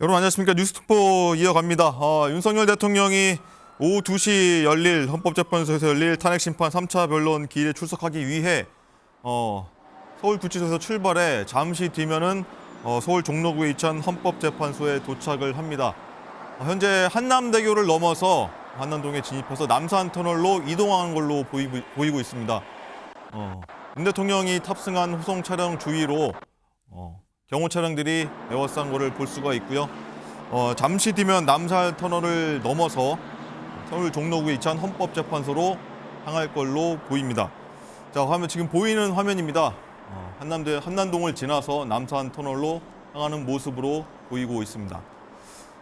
여러분 안녕하십니까. 뉴스특보 이어갑니다. 윤석열 대통령이 오후 2시 열릴 헌법재판소에서 열릴 탄핵심판 3차 변론 기일에 출석하기 위해 서울구치소에서 출발해 잠시 뒤면은 서울 종로구에 위치한 헌법재판소에 도착을 합니다. 현재 한남대교를 넘어서 한남동에 진입해서 남산터널로 이동하는 걸로 보이고 있습니다. 윤 대통령이 탑승한 후송 차량 주위로 경호 차량들이 에워싼 것을 볼 수가 있고요. 잠시 뒤면 남산터널을 넘어서 서울 종로구에 위치한 헌법재판소로 향할 걸로 보입니다. 자, 지금 보이는 화면입니다. 한남동을 지나서 남산터널로 향하는 모습으로 보이고 있습니다.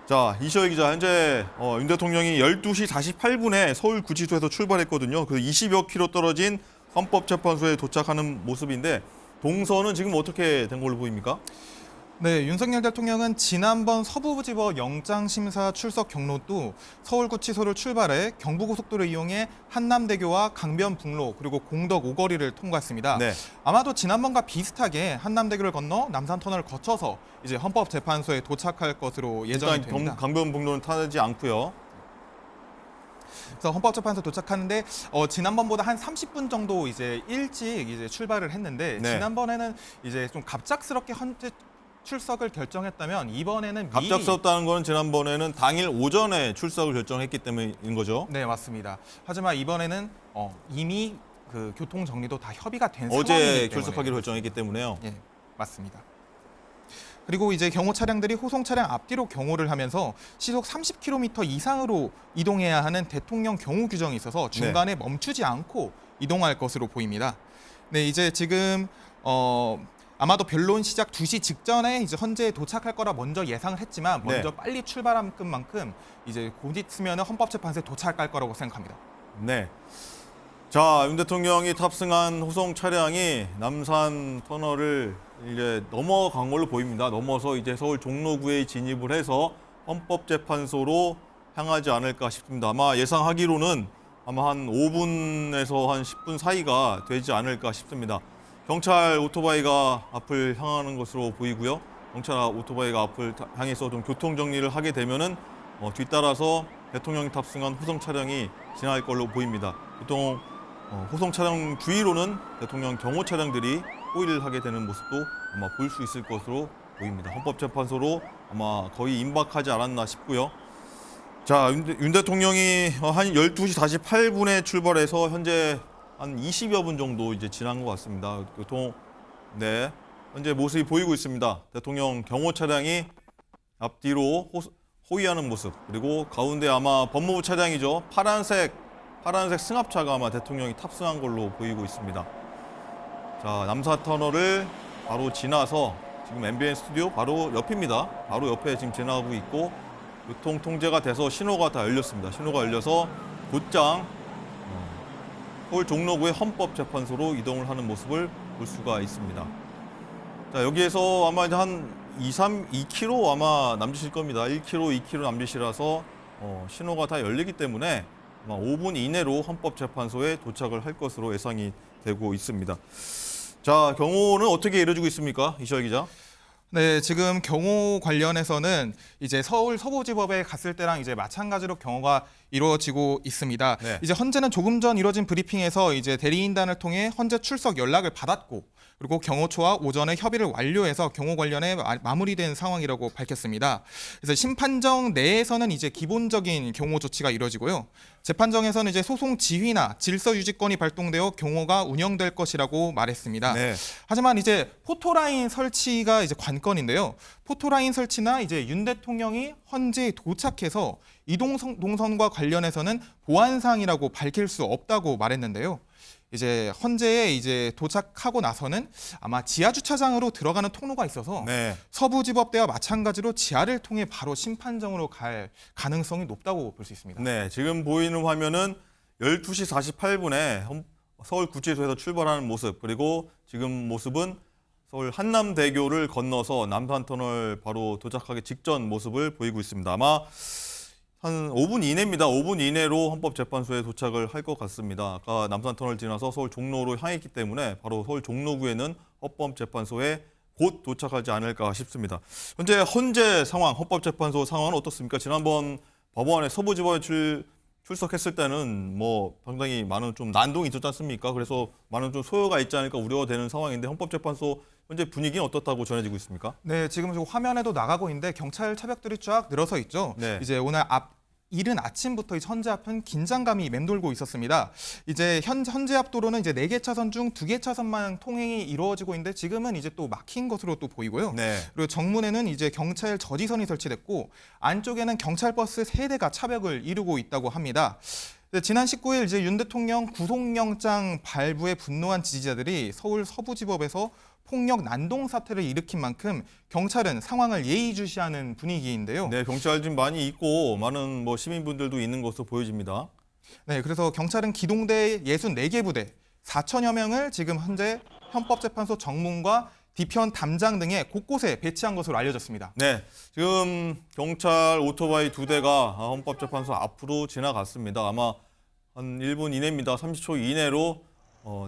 자, 이시영 기자, 현재 윤 대통령이 12시 48분에 서울구치소에서 출발했거든요. 그 20여 킬로 떨어진 헌법재판소에 도착하는 모습인데 동선은 지금 어떻게 된 걸로 보입니까? 네, 윤석열 대통령은 지난번 서부지법 영장심사 출석 경로도 서울구치소를 출발해 경부고속도로를 이용해 한남대교와 강변북로 그리고 공덕 오거리를 통과했습니다. 네. 아마도 지난번과 비슷하게 한남대교를 건너 남산터널을 거쳐서 이제 헌법재판소에 도착할 것으로 예정이 일단 됩니다. 강변북로는 타지 않고요. 그래서 헌법재판소 도착하는데 지난번보다 한 30분 정도 이제 일찍 이제 출발을 했는데 네. 지난번에는 이제 좀 갑작스럽게 출석을 결정했다면 이번에는 미리 갑작스럽다는 건 지난번에는 당일 오전에 출석을 결정했기 때문인 거죠. 네, 맞습니다. 하지만 이번에는 이미 그 교통 정리도 다 협의가 된 어제 상황이기 때문에 출석하기로 결정했기 때문에요. 예, 맞습니다. 그리고 이제 경호 차량들이 호송 차량 앞뒤로 경호를 하면서 시속 30km 이상으로 이동해야 하는 대통령 경호 규정이 있어서 중간에 멈추지 않고 이동할 것으로 보입니다. 네, 이제 지금 아마도 변론 시작 2시 직전에 이제 헌재에 도착할 거라 먼저 예상을 했지만 먼저 빨리 출발한 만큼 이제 곧 있으면 헌법재판소에 도착할 거라고 생각합니다. 네. 자, 윤 대통령이 탑승한 호송 차량이 남산 터널을 이제 넘어간 걸로 보입니다. 넘어서 이제 서울 종로구에 진입을 해서 헌법재판소로 향하지 않을까 싶습니다. 아마 예상하기로는 아마 한 5분에서 한 10분 사이가 되지 않을까 싶습니다. 경찰 오토바이가 앞을 향하는 것으로 보이고요. 경찰 오토바이가 앞을 향해서 좀 교통 정리를 하게 되면은 뒤따라서 대통령이 탑승한 호송 차량이 지나갈 걸로 보입니다. 보통 호송 차량 주위로는 대통령 경호 차량들이 호위를 하게 되는 모습도 아마 볼 수 있을 것으로 보입니다. 헌법재판소로 아마 거의 임박하지 않았나 싶고요. 자, 윤 대통령이 한 12시 48분에 출발해서 현재 한 20여 분 정도 이제 지난 것 같습니다. 현재 모습이 보이고 있습니다. 대통령 경호 차량이 앞뒤로 호위하는 모습, 그리고 가운데 아마 법무부 차량이죠. 파란색 승합차가 아마 대통령이 탑승한 걸로 보이고 있습니다. 자, 남산터널을 바로 지나서 지금 MBN 스튜디오 바로 옆입니다. 바로 옆에 지금 지나가고 있고 교통 통제가 돼서 신호가 다 열렸습니다. 신호가 열려서 곧장 서울 종로구의 헌법재판소로 이동을 하는 모습을 볼 수가 있습니다. 자, 여기에서 아마 이제 한 2km 아마 남짓일 겁니다. 1km, 2km 남짓이라서 신호가 다 열리기 때문에 아마 5분 이내로 헌법재판소에 도착을 할 것으로 예상이 되고 있습니다. 자, 경호는 어떻게 이루어지고 있습니까? 이시영 기자. 네, 지금 경호 관련해서는 이제 서울 서부지법에 갔을 때랑 이제 마찬가지로 경호가 이루어지고 있습니다. 네. 이제 헌재는 조금 전 이뤄진 브리핑에서 이제 대리인단을 통해 헌재 출석 연락을 받았고 그리고 경호처와 오전에 협의를 완료해서 경호 관련에 마무리된 상황이라고 밝혔습니다. 그래서 심판정 내에서는 이제 기본적인 경호 조치가 이루어지고요. 재판정에서는 이제 소송 지휘나 질서 유지권이 발동되어 경호가 운영될 것이라고 말했습니다. 네. 하지만 이제 포토라인 설치가 이제 관건인데요. 포토라인 설치나 이제 윤 대통령이 헌재에 도착해서 이동동선과 관련해서는 보안사항이라고 밝힐 수 없다고 말했는데요. 이제 헌재에 이제 도착하고 나서는 아마 지하 주차장으로 들어가는 통로가 있어서 서부지법대와 마찬가지로 지하를 통해 바로 심판정으로 갈 가능성이 높다고 볼 수 있습니다. 네, 지금 보이는 화면은 12시 48분에 서울구치소에서 출발하는 모습, 그리고 지금 모습은 서울 한남대교를 건너서 남산터널 바로 도착하기 직전 모습을 보이고 있습니다. 아마 한 5분 이내입니다. 5분 이내로 헌법재판소에 도착을 할 것 같습니다. 아까 남산터널 지나서 서울 종로로 향했기 때문에 바로 서울 종로구에는 헌법재판소에 곧 도착하지 않을까 싶습니다. 현재 상황, 헌법재판소 상황은 어떻습니까? 지난번 법원에 서부지법에 출석했을 때는 뭐 상당히 많은 좀 난동이 있었지 않습니까? 그래서 많은 좀 소요가 있지 않을까 우려가 되는 상황인데 헌법재판소 현재 분위기는 어떻다고 전해지고 있습니까? 네, 지금 화면에도 나가고 있는데 경찰 차벽들이 쫙 늘어서 있죠. 네. 이제 오늘 이른 아침부터 이 현재 앞은 긴장감이 맴돌고 있었습니다. 이제 현재 앞 도로는 이제 4개 차선 중 2개 차선만 통행이 이루어지고 있는데 지금은 이제 또 막힌 것으로 또 보이고요. 네. 그리고 정문에는 이제 경찰 저지선이 설치됐고 안쪽에는 경찰 버스 3대가 차벽을 이루고 있다고 합니다. 지난 19일 이제 윤 대통령 구속영장 발부에 분노한 지지자들이 서울 서부지법에서 폭력 난동 사태를 일으킨 만큼 경찰은 상황을 예의주시하는 분위기인데요. 네, 경찰 좀 많이 있고 많은 뭐 시민분들도 있는 것으로 보여집니다. 네, 그래서 경찰은 기동대 64개 부대 4천여 명을 지금 현재 헌법재판소 정문과 뒤편 담장 등에 곳곳에 배치한 것으로 알려졌습니다. 네, 지금 경찰 오토바이 2대가 헌법재판소 앞으로 지나갔습니다. 아마 한 1분 이내입니다. 30초 이내로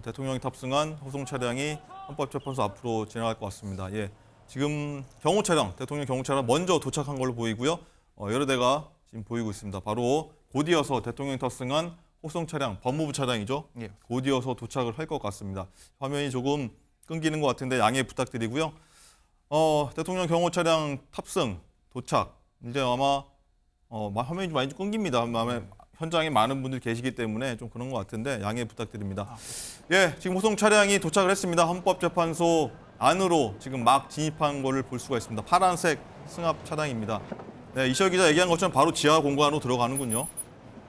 대통령이 탑승한 호송 차량이 헌법재판소 앞으로 지나갈 것 같습니다. 예, 지금 경호차량, 대통령 경호차량 먼저 도착한 걸로 보이고요. 여러 대가 지금 보이고 있습니다. 바로 곧 이어서 대통령이 탑승한 호송 차량, 법무부 차량이죠. 예. 곧 이어서 도착을 할 것 같습니다. 화면이 조금 끊기는 것 같은데 양해 부탁드리고요. 대통령 경호 차량 탑승 도착. 이제 아마 화면이 좀 많이 끊깁니다. 현장에 많은 분들이 계시기 때문에 좀 그런 것 같은데 양해 부탁드립니다. 예, 지금 호송 차량이 도착을 했습니다. 헌법재판소 안으로 지금 막 진입한 것을 볼 수가 있습니다. 파란색 승합 차량입니다. 네, 이시혁 기자 얘기한 것처럼 바로 지하 공간으로 들어가는군요.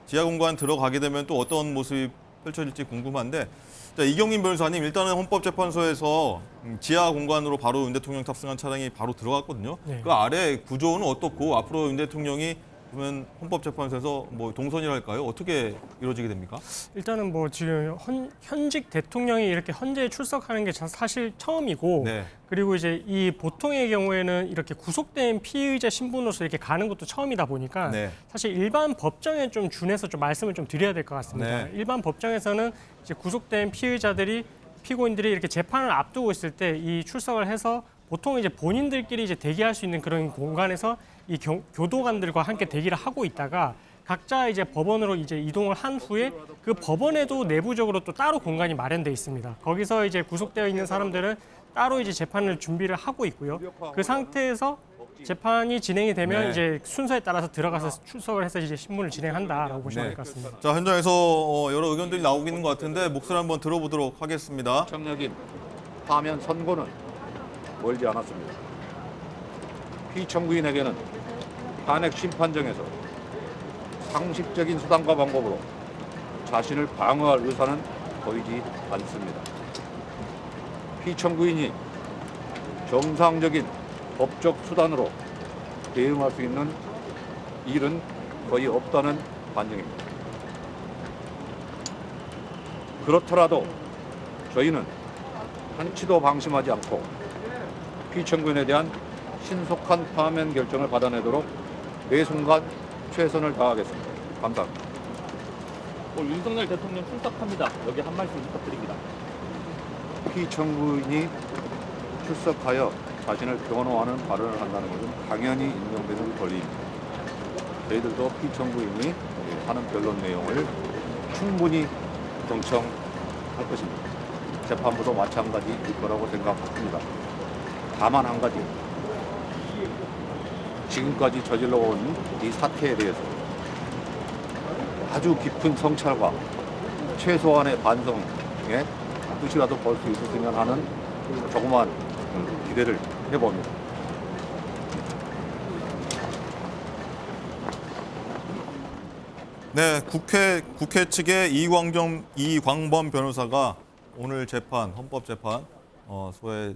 지하 공간 들어가게 되면 또 어떤 모습이 펼쳐질지 궁금한데, 자, 이경민 변호사님, 일단은 헌법재판소에서 지하 공간으로 바로 윤 대통령 탑승한 차량이 바로 들어갔거든요. 네. 그 아래 구조는 어떻고 앞으로 윤 대통령이 그러면 헌법재판소에서 뭐 동선이랄까요? 어떻게 이루어지게 됩니까? 일단은 뭐 지금 현직 대통령이 이렇게 헌재에 출석하는 게 사실 처음이고, 네. 그리고 이제 이 보통의 경우에는 이렇게 구속된 피의자 신분으로서 이렇게 가는 것도 처음이다 보니까 네. 사실 일반 법정에 좀 준해서 좀 말씀을 좀 드려야 될 것 같습니다. 네. 일반 법정에서는 이제 구속된 피고인들이 이렇게 재판을 앞두고 있을 때 이 출석을 해서 보통 이제 본인들끼리 이제 대기할 수 있는 그런 공간에서 이 교도관들과 함께 대기를 하고 있다가 각자 이제 법원으로 이제 이동을 한 후에 그 법원에도 내부적으로 또 따로 공간이 마련돼 있습니다. 거기서 이제 구속되어 있는 사람들은 따로 이제 재판을 준비를 하고 있고요. 그 상태에서 재판이 진행이 되면 네. 이제 순서에 따라서 들어가서 출석을 해서 이제 신문을 진행한다라고 보시면 될 것 같습니다. 자, 현장에서 여러 의견들이 나오고 있는 것 같은데 목소리 한번 들어보도록 하겠습니다. 정력인 파면 선고는 멀지 않았습니다. 피청구인에게는 탄핵 심판정에서 상식적인 수단과 방법으로 자신을 방어할 의사는 보이지 않습니다. 피청구인이 정상적인 법적 수단으로 대응할 수 있는 일은 거의 없다는 반증입니다. 그렇더라도 저희는 한치도 방심하지 않고 피청구인에 대한 신속한 파면 결정을 받아내도록 매 순간 최선을 다하겠습니다. 감사합니다. 윤석열 대통령 출석합니다. 여기 한 말씀 부탁드립니다. 피청구인이 출석하여 자신을 변호하는 발언을 한다는 것은 당연히 인정되는 권리입니다. 저희들도 피청구인이 하는 변론 내용을 충분히 경청할 것입니다. 재판부도 마찬가지일 거라고 생각합니다. 다만 한 가지, 지금까지 저질러온 이 사태에 대해서 아주 깊은 성찰과 최소한의 반성에 뜻이라도 볼 수 있었으면 하는 조그만 기대를 해봅니다. 네, 국회 측의 이광범 변호사가 오늘 재판, 헌법재판 소에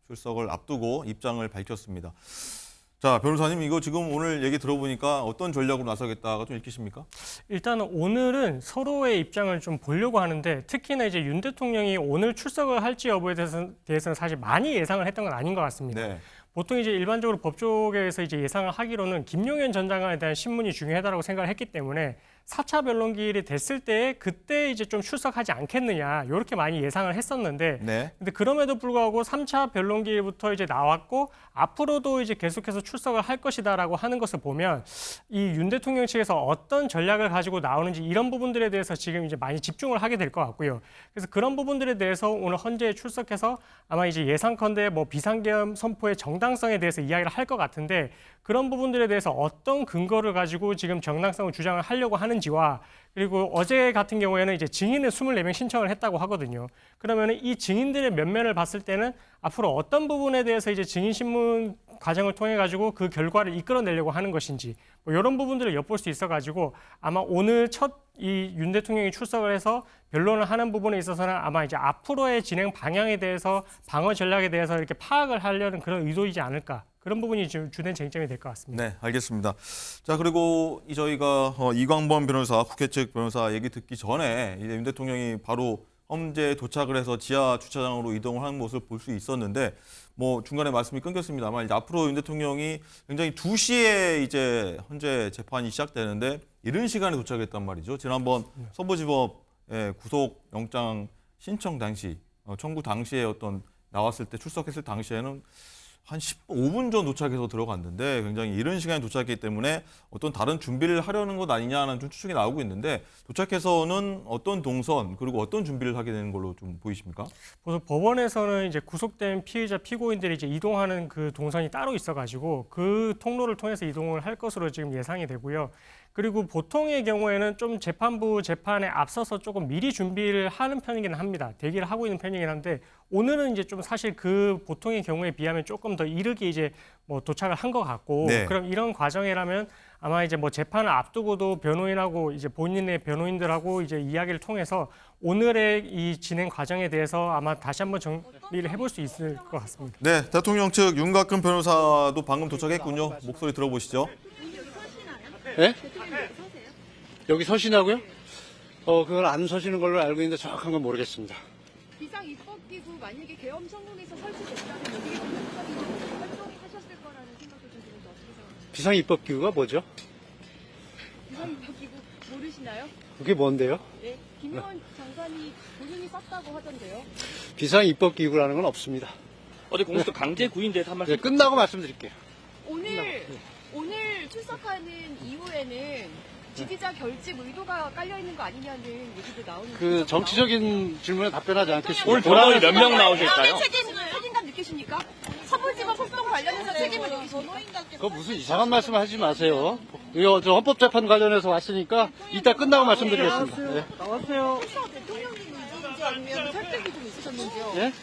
출석을 앞두고 입장을 밝혔습니다. 자, 변호사님, 이거 지금 오늘 얘기 들어보니까 어떤 전략으로 나서겠다가 좀 읽히십니까? 일단은 오늘은 서로의 입장을 좀 보려고 하는데 특히나 이제 윤 대통령이 오늘 출석을 할지 여부에 대해서는 사실 많이 예상을 했던 건 아닌 것 같습니다. 네. 보통 이제 일반적으로 법조계에서 이제 예상을 하기로는 김용현 전 장관에 대한 신문이 중요하다고 생각을 했기 때문에 4차 변론기일이 됐을 때 그때 이제 좀 출석하지 않겠느냐 이렇게 많이 예상을 했었는데 네. 근데 그럼에도 불구하고 3차 변론기일부터 이제 나왔고 앞으로도 이제 계속해서 출석을 할 것이다라고 하는 것을 보면 이 윤 대통령 측에서 어떤 전략을 가지고 나오는지 이런 부분들에 대해서 지금 이제 많이 집중을 하게 될 것 같고요. 그래서 그런 부분들에 대해서 오늘 헌재에 출석해서 아마 이제 예상컨대 뭐 비상계엄 선포의 정당성에 대해서 이야기를 할 것 같은데 그런 부분들에 대해서 어떤 근거를 가지고 지금 정당성을 주장을 하려고 하는지와 그리고 어제 같은 경우에는 이제 증인을 24명 신청을 했다고 하거든요. 그러면 이 증인들의 면면을 봤을 때는 앞으로 어떤 부분에 대해서 이제 증인 신문 과정을 통해 가지고 그 결과를 이끌어내려고 하는 것인지 뭐 이런 부분들을 엿볼 수 있어 가지고 아마 오늘 첫 이 윤 대통령이 출석을 해서 변론을 하는 부분에 있어서는 아마 이제 앞으로의 진행 방향에 대해서 방어 전략에 대해서 이렇게 파악을 하려는 그런 의도이지 않을까. 그런 부분이 좀 주된 쟁점이 될 것 같습니다. 네, 알겠습니다. 자, 그리고 저희가 이광범 변호사, 국회 측 변호사 얘기 듣기 전에 이제 윤 대통령이 바로 헌재에 도착을 해서 지하 주차장으로 이동을 하는 모습을 볼 수 있었는데 뭐 중간에 말씀이 끊겼습니다만 이제 앞으로 윤 대통령이 굉장히 2시에 이제 헌재 재판이 시작되는데 이른 시간에 도착했단 말이죠. 지난번 서부지법의 구속 영장 신청 당시 청구 당시에 어떤 나왔을 때 출석했을 당시에는 한 15분 전 도착해서 들어갔는데 굉장히 이른 시간에 도착했기 때문에 어떤 다른 준비를 하려는 것 아니냐는 좀 추측이 나오고 있는데 도착해서는 어떤 동선 그리고 어떤 준비를 하게 되는 걸로 좀 보이십니까? 그래서 법원에서는 이제 구속된 피의자 피고인들이 이제 이동하는 그 동선이 따로 있어가지고 그 통로를 통해서 이동을 할 것으로 지금 예상이 되고요. 그리고 보통의 경우에는 좀 재판부 재판에 앞서서 조금 미리 준비를 하는 편이긴 합니다. 대기를 하고 있는 편이긴 한데 오늘은 이제 좀 사실 그 보통의 경우에 비하면 조금 더 이르게 이제 뭐 도착을 한 것 같고 네. 그럼 이런 과정이라면 아마 이제 뭐 재판을 앞두고도 변호인하고 이제 본인의 변호인들하고 이제 이야기를 통해서 오늘의 이 진행 과정에 대해서 아마 다시 한번 정리를 해볼 수 있을 것 같습니다. 네, 대통령 측 윤곽근 변호사도 방금 도착했군요. 목소리 들어보시죠. 예? 여기 서시나고요? 그건 안 서시는 걸로 알고 있는데 정확한 건 모르겠습니다. 비상입법기구 만약에 계엄 성공해서 설치됐다면 여기 활동하셨을 거라는 생각도 좀 드는데 어떻게 생각하세요? 비상입법기구가 뭐죠? 비상입법기구 모르시나요? 그게 뭔데요? 네, 김용원 장관이 본인이 썼다고 하던데요. 비상입법기구라는 건 없습니다. 어제 공수처 강제 구인돼서 한 네, 말씀. 끝나고 말씀드릴게요. 오늘 출석하는 이후에는 지지자 결집 의도가 깔려 있는 거 아니냐는 얘기도 나오는. 그 정치적인 질문에 답변하지 않겠습니다. 오늘 변호인 몇 명 나오실까요? 책임감 느끼십니까? 서부지법 활동 관련해서 책임을 느끼십니까? 그거 무슨 이상한 말씀 하지 마세요. 이거 저 헌법재판 관련해서 왔으니까 이따 끝나고 말씀드리겠습니다. 네. 대통령님 의지인지 아니면 설득이 좀 있으셨는지요? 예?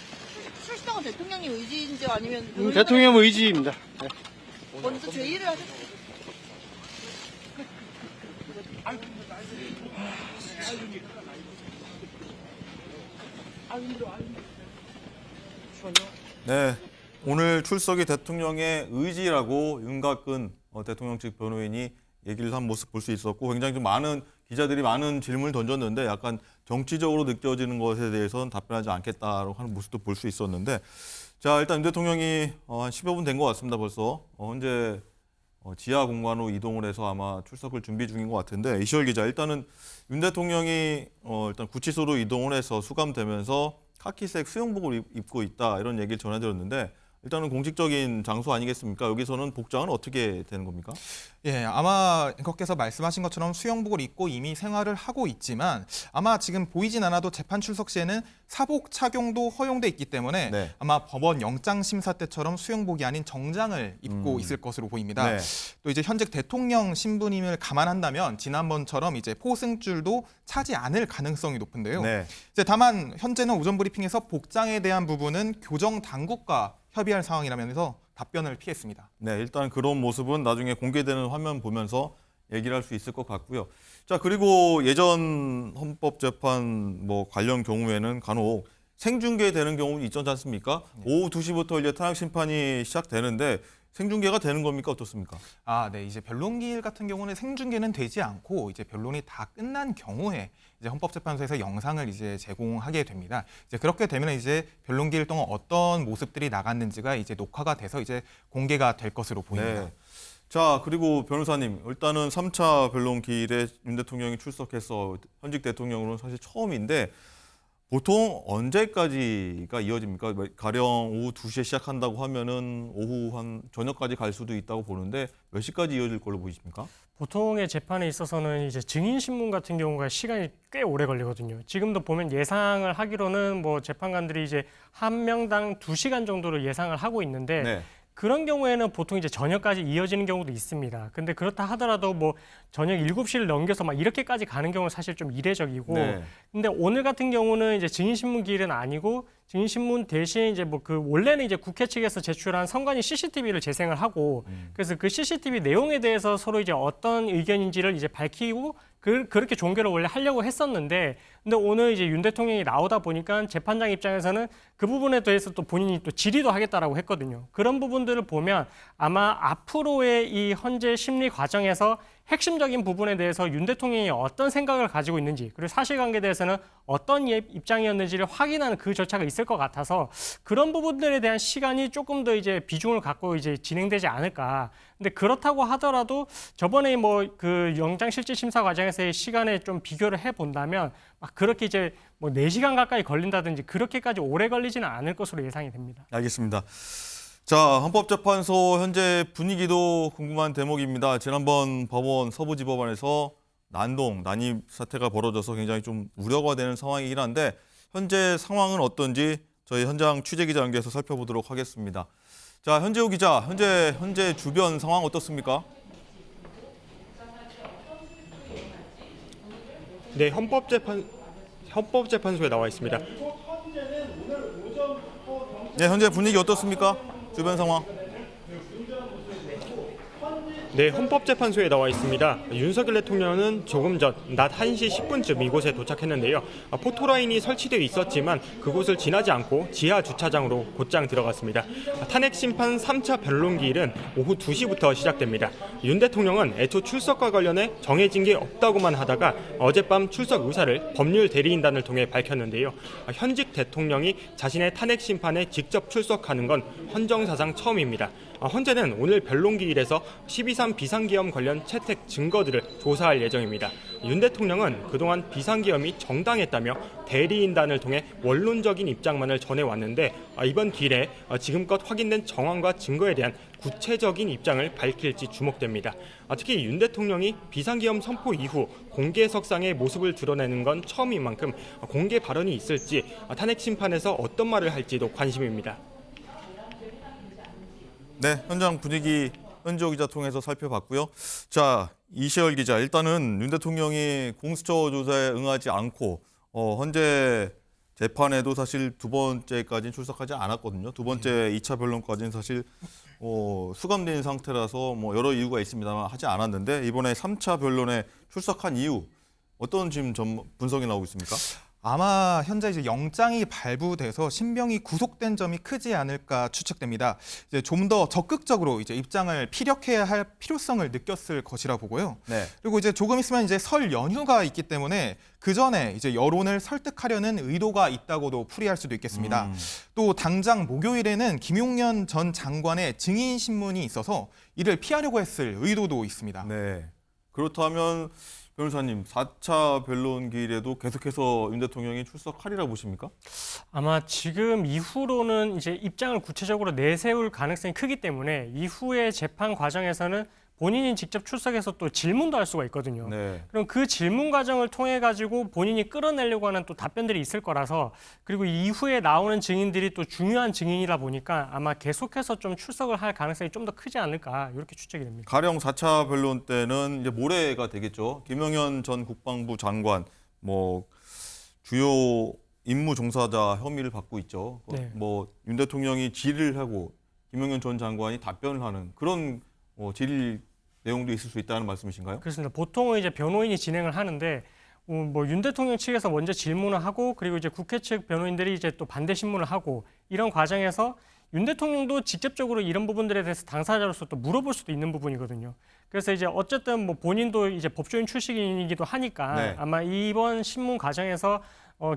출석은 대통령님 의지인지 아니면 대통령 의지입니다. 네. 먼저 제의를 하셨어요. 네, 오늘 출석이 대통령의 의지라고 윤곽근 대통령 측 변호인이 얘기를 한 모습 볼 수 있었고 굉장히 좀 많은 기자들이 많은 질문을 던졌는데 약간 정치적으로 느껴지는 것에 대해서는 답변하지 않겠다고 하는 모습도 볼 수 있었는데 자 일단 윤 대통령이 한 10여 분 된 것 같습니다 벌써 현재 지하 공간으로 이동을 해서 아마 출석을 준비 중인 것 같은데 이시월 기자 일단은 윤 대통령이 일단 구치소로 이동을 해서 수감되면서 카키색 수영복을 입고 있다 이런 얘기를 전해드렸는데 일단은 공식적인 장소 아니겠습니까? 여기서는 복장은 어떻게 되는 겁니까? 예, 아마 앵커께서 말씀하신 것처럼 수영복을 입고 이미 생활을 하고 있지만 아마 지금 보이진 않아도 재판 출석 시에는 사복 착용도 허용돼 있기 때문에 네. 아마 법원 영장 심사 때처럼 수영복이 아닌 정장을 입고 있을 것으로 보입니다. 네. 또 이제 현직 대통령 신분임을 감안한다면 지난번처럼 이제 포승줄도 차지 않을 가능성이 높은데요. 네. 이제 다만 현재는 오전 브리핑에서 복장에 대한 부분은 교정 당국과 협의할 상황이라면서 답변을 피했습니다. 네, 일단 그런 모습은 나중에 공개되는 화면 보면서 얘기를 할 수 있을 것 같고요. 자, 그리고 예전 헌법재판 관련 경우에는 간혹 생중계되는 경우도 있지 않습니까? 오후 2시부터 이제 탄핵 심판이 시작되는데 생중계가 되는 겁니까? 어떻습니까? 네. 이제 변론기일 같은 경우는 생중계는 되지 않고 이제 변론이 다 끝난 경우에 이제 헌법재판소에서 영상을 이제 제공하게 됩니다. 이제 그렇게 되면 이제 변론기일 동안 어떤 모습들이 나갔는지가 이제 녹화가 돼서 이제 공개가 될 것으로 보입니다. 네. 자, 그리고 변호사님, 일단은 3차 변론기일에 윤 대통령이 출석해서 현직 대통령으로는 사실 처음인데 보통 언제까지가 이어집니까? 가령 오후 2시에 시작한다고 하면은 오후 한 저녁까지 갈 수도 있다고 보는데 몇 시까지 이어질 걸로 보이십니까? 보통의 재판에 있어서는 이제 증인 신문 같은 경우가 시간이 꽤 오래 걸리거든요. 지금도 보면 예상을 하기로는 뭐 재판관들이 이제 한 명당 2시간 정도로 예상을 하고 있는데 네. 그런 경우에는 보통 이제 저녁까지 이어지는 경우도 있습니다. 근데 그렇다 하더라도 뭐 저녁 7시를 넘겨서 막 이렇게까지 가는 경우는 사실 좀 이례적이고. 네. 근데 오늘 같은 경우는 이제 증인신문 기일은 아니고 증인신문 대신 이제 뭐 그 원래는 이제 국회 측에서 제출한 선관위 CCTV를 재생을 하고 그래서 그 CCTV 내용에 대해서 서로 이제 어떤 의견인지를 이제 밝히고 그렇게 종결을 원래 하려고 했었는데 근데 오늘 이제 윤 대통령이 나오다 보니까 재판장 입장에서는 그 부분에 대해서 또 본인이 또 질의도 하겠다라고 했거든요. 그런 부분들을 보면 아마 앞으로의 이 헌재 심리 과정에서 핵심적인 부분에 대해서 윤 대통령이 어떤 생각을 가지고 있는지 그리고 사실관계에 대해서는 어떤 입장이었는지를 확인하는 그 절차가 있을 것 같아서 그런 부분들에 대한 시간이 조금 더 이제 비중을 갖고 이제 진행되지 않을까. 근데 그렇다고 하더라도 저번에 뭐 그 영장실질심사 과정에서의 시간에 좀 비교를 해본다면 막 그렇게 이제 뭐 4시간 가까이 걸린다든지 그렇게까지 오래 걸리지는 않을 것으로 예상이 됩니다. 알겠습니다. 자, 헌법재판소 현재 분위기도 궁금한 대목입니다. 지난번 법원 서부지법원에서 난입 사태가 벌어져서 굉장히 좀 우려가 되는 상황이긴 한데 현재 상황은 어떤지 저희 현장 취재기자 연결해서 살펴보도록 하겠습니다. 자, 현재호 기자, 현재 주변 상황 어떻습니까? 네, 헌법재판소에 나와 있습니다. 네, 현재 분위기 어떻습니까? 주변 상황. 네, 헌법재판소에 나와 있습니다. 윤석열 대통령은 조금 전 낮 1시 10분쯤 이곳에 도착했는데요. 포토라인이 설치되어 있었지만 그곳을 지나지 않고 지하 주차장으로 곧장 들어갔습니다. 탄핵심판 3차 변론기일은 오후 2시부터 시작됩니다. 윤 대통령은 애초 출석과 관련해 정해진 게 없다고만 하다가 어젯밤 출석 의사를 법률 대리인단을 통해 밝혔는데요. 현직 대통령이 자신의 탄핵심판에 직접 출석하는 건 헌정사상 처음입니다. 헌재는 오늘 변론기일에서 12.3 비상계엄 관련 채택 증거들을 조사할 예정입니다. 윤 대통령은 그동안 비상계엄이 정당했다며 대리인단을 통해 원론적인 입장만을 전해왔는데 이번 기일에 지금껏 확인된 정황과 증거에 대한 구체적인 입장을 밝힐지 주목됩니다. 특히 윤 대통령이 비상계엄 선포 이후 공개석상의 모습을 드러내는 건 처음인 만큼 공개 발언이 있을지 탄핵심판에서 어떤 말을 할지도 관심입니다. 네, 현장 분위기 현지호 기자 통해서 살펴봤고요. 자, 이시열 기자, 일단은 윤 대통령이 공수처 조사에 응하지 않고 헌재 재판에도 사실 두 번째까지는 출석하지 않았거든요. 두 번째 2차 변론까지는 사실 수감된 상태라서 뭐 여러 이유가 있습니다만 하지 않았는데 이번에 3차 변론에 출석한 이유 어떤 지금 분석이 나오고 있습니까? 아마 현재 이제 영장이 발부돼서 신병이 구속된 점이 크지 않을까 추측됩니다. 이제 좀 더 적극적으로 이제 입장을 피력해야 할 필요성을 느꼈을 것이라 보고요. 네. 그리고 이제 조금 있으면 이제 설 연휴가 있기 때문에 그 전에 이제 여론을 설득하려는 의도가 있다고도 풀이할 수도 있겠습니다. 또 당장 목요일에는 김용년 전 장관의 증인 신문이 있어서 이를 피하려고 했을 의도도 있습니다. 네. 그렇다면 변호사님, 4차 변론기일에도 계속해서 윤 대통령이 출석하리라 보십니까? 아마 지금 이후로는 이제 입장을 구체적으로 내세울 가능성이 크기 때문에 이후의 재판 과정에서는 본인이 직접 출석해서 또 질문도 할 수가 있거든요. 네. 그럼 그 질문 과정을 통해 가지고 본인이 끌어내려고 하는 또 답변들이 있을 거라서 그리고 이후에 나오는 증인들이 또 중요한 증인이다 보니까 아마 계속해서 좀 출석을 할 가능성이 좀 더 크지 않을까 이렇게 추측이 됩니다. 가령 4차 변론 때는 이제 모레가 되겠죠. 김용현 전 국방부 장관 뭐 주요 임무 종사자 혐의를 받고 있죠. 네. 뭐 윤 대통령이 질의를 하고 김용현 전 장관이 답변을 하는 그런 질의 내용도 있을 수 있다는 말씀이신가요? 그렇습니다. 보통은 이제 변호인이 진행을 하는데 뭐 윤 대통령 측에서 먼저 질문을 하고 그리고 이제 국회 측 변호인들이 이제 또 반대 신문을 하고 이런 과정에서 윤 대통령도 직접적으로 이런 부분들에 대해서 당사자로서 또 물어볼 수도 있는 부분이거든요. 그래서 이제 어쨌든 뭐 본인도 이제 법조인 출신이기도 하니까 네. 아마 이번 신문 과정에서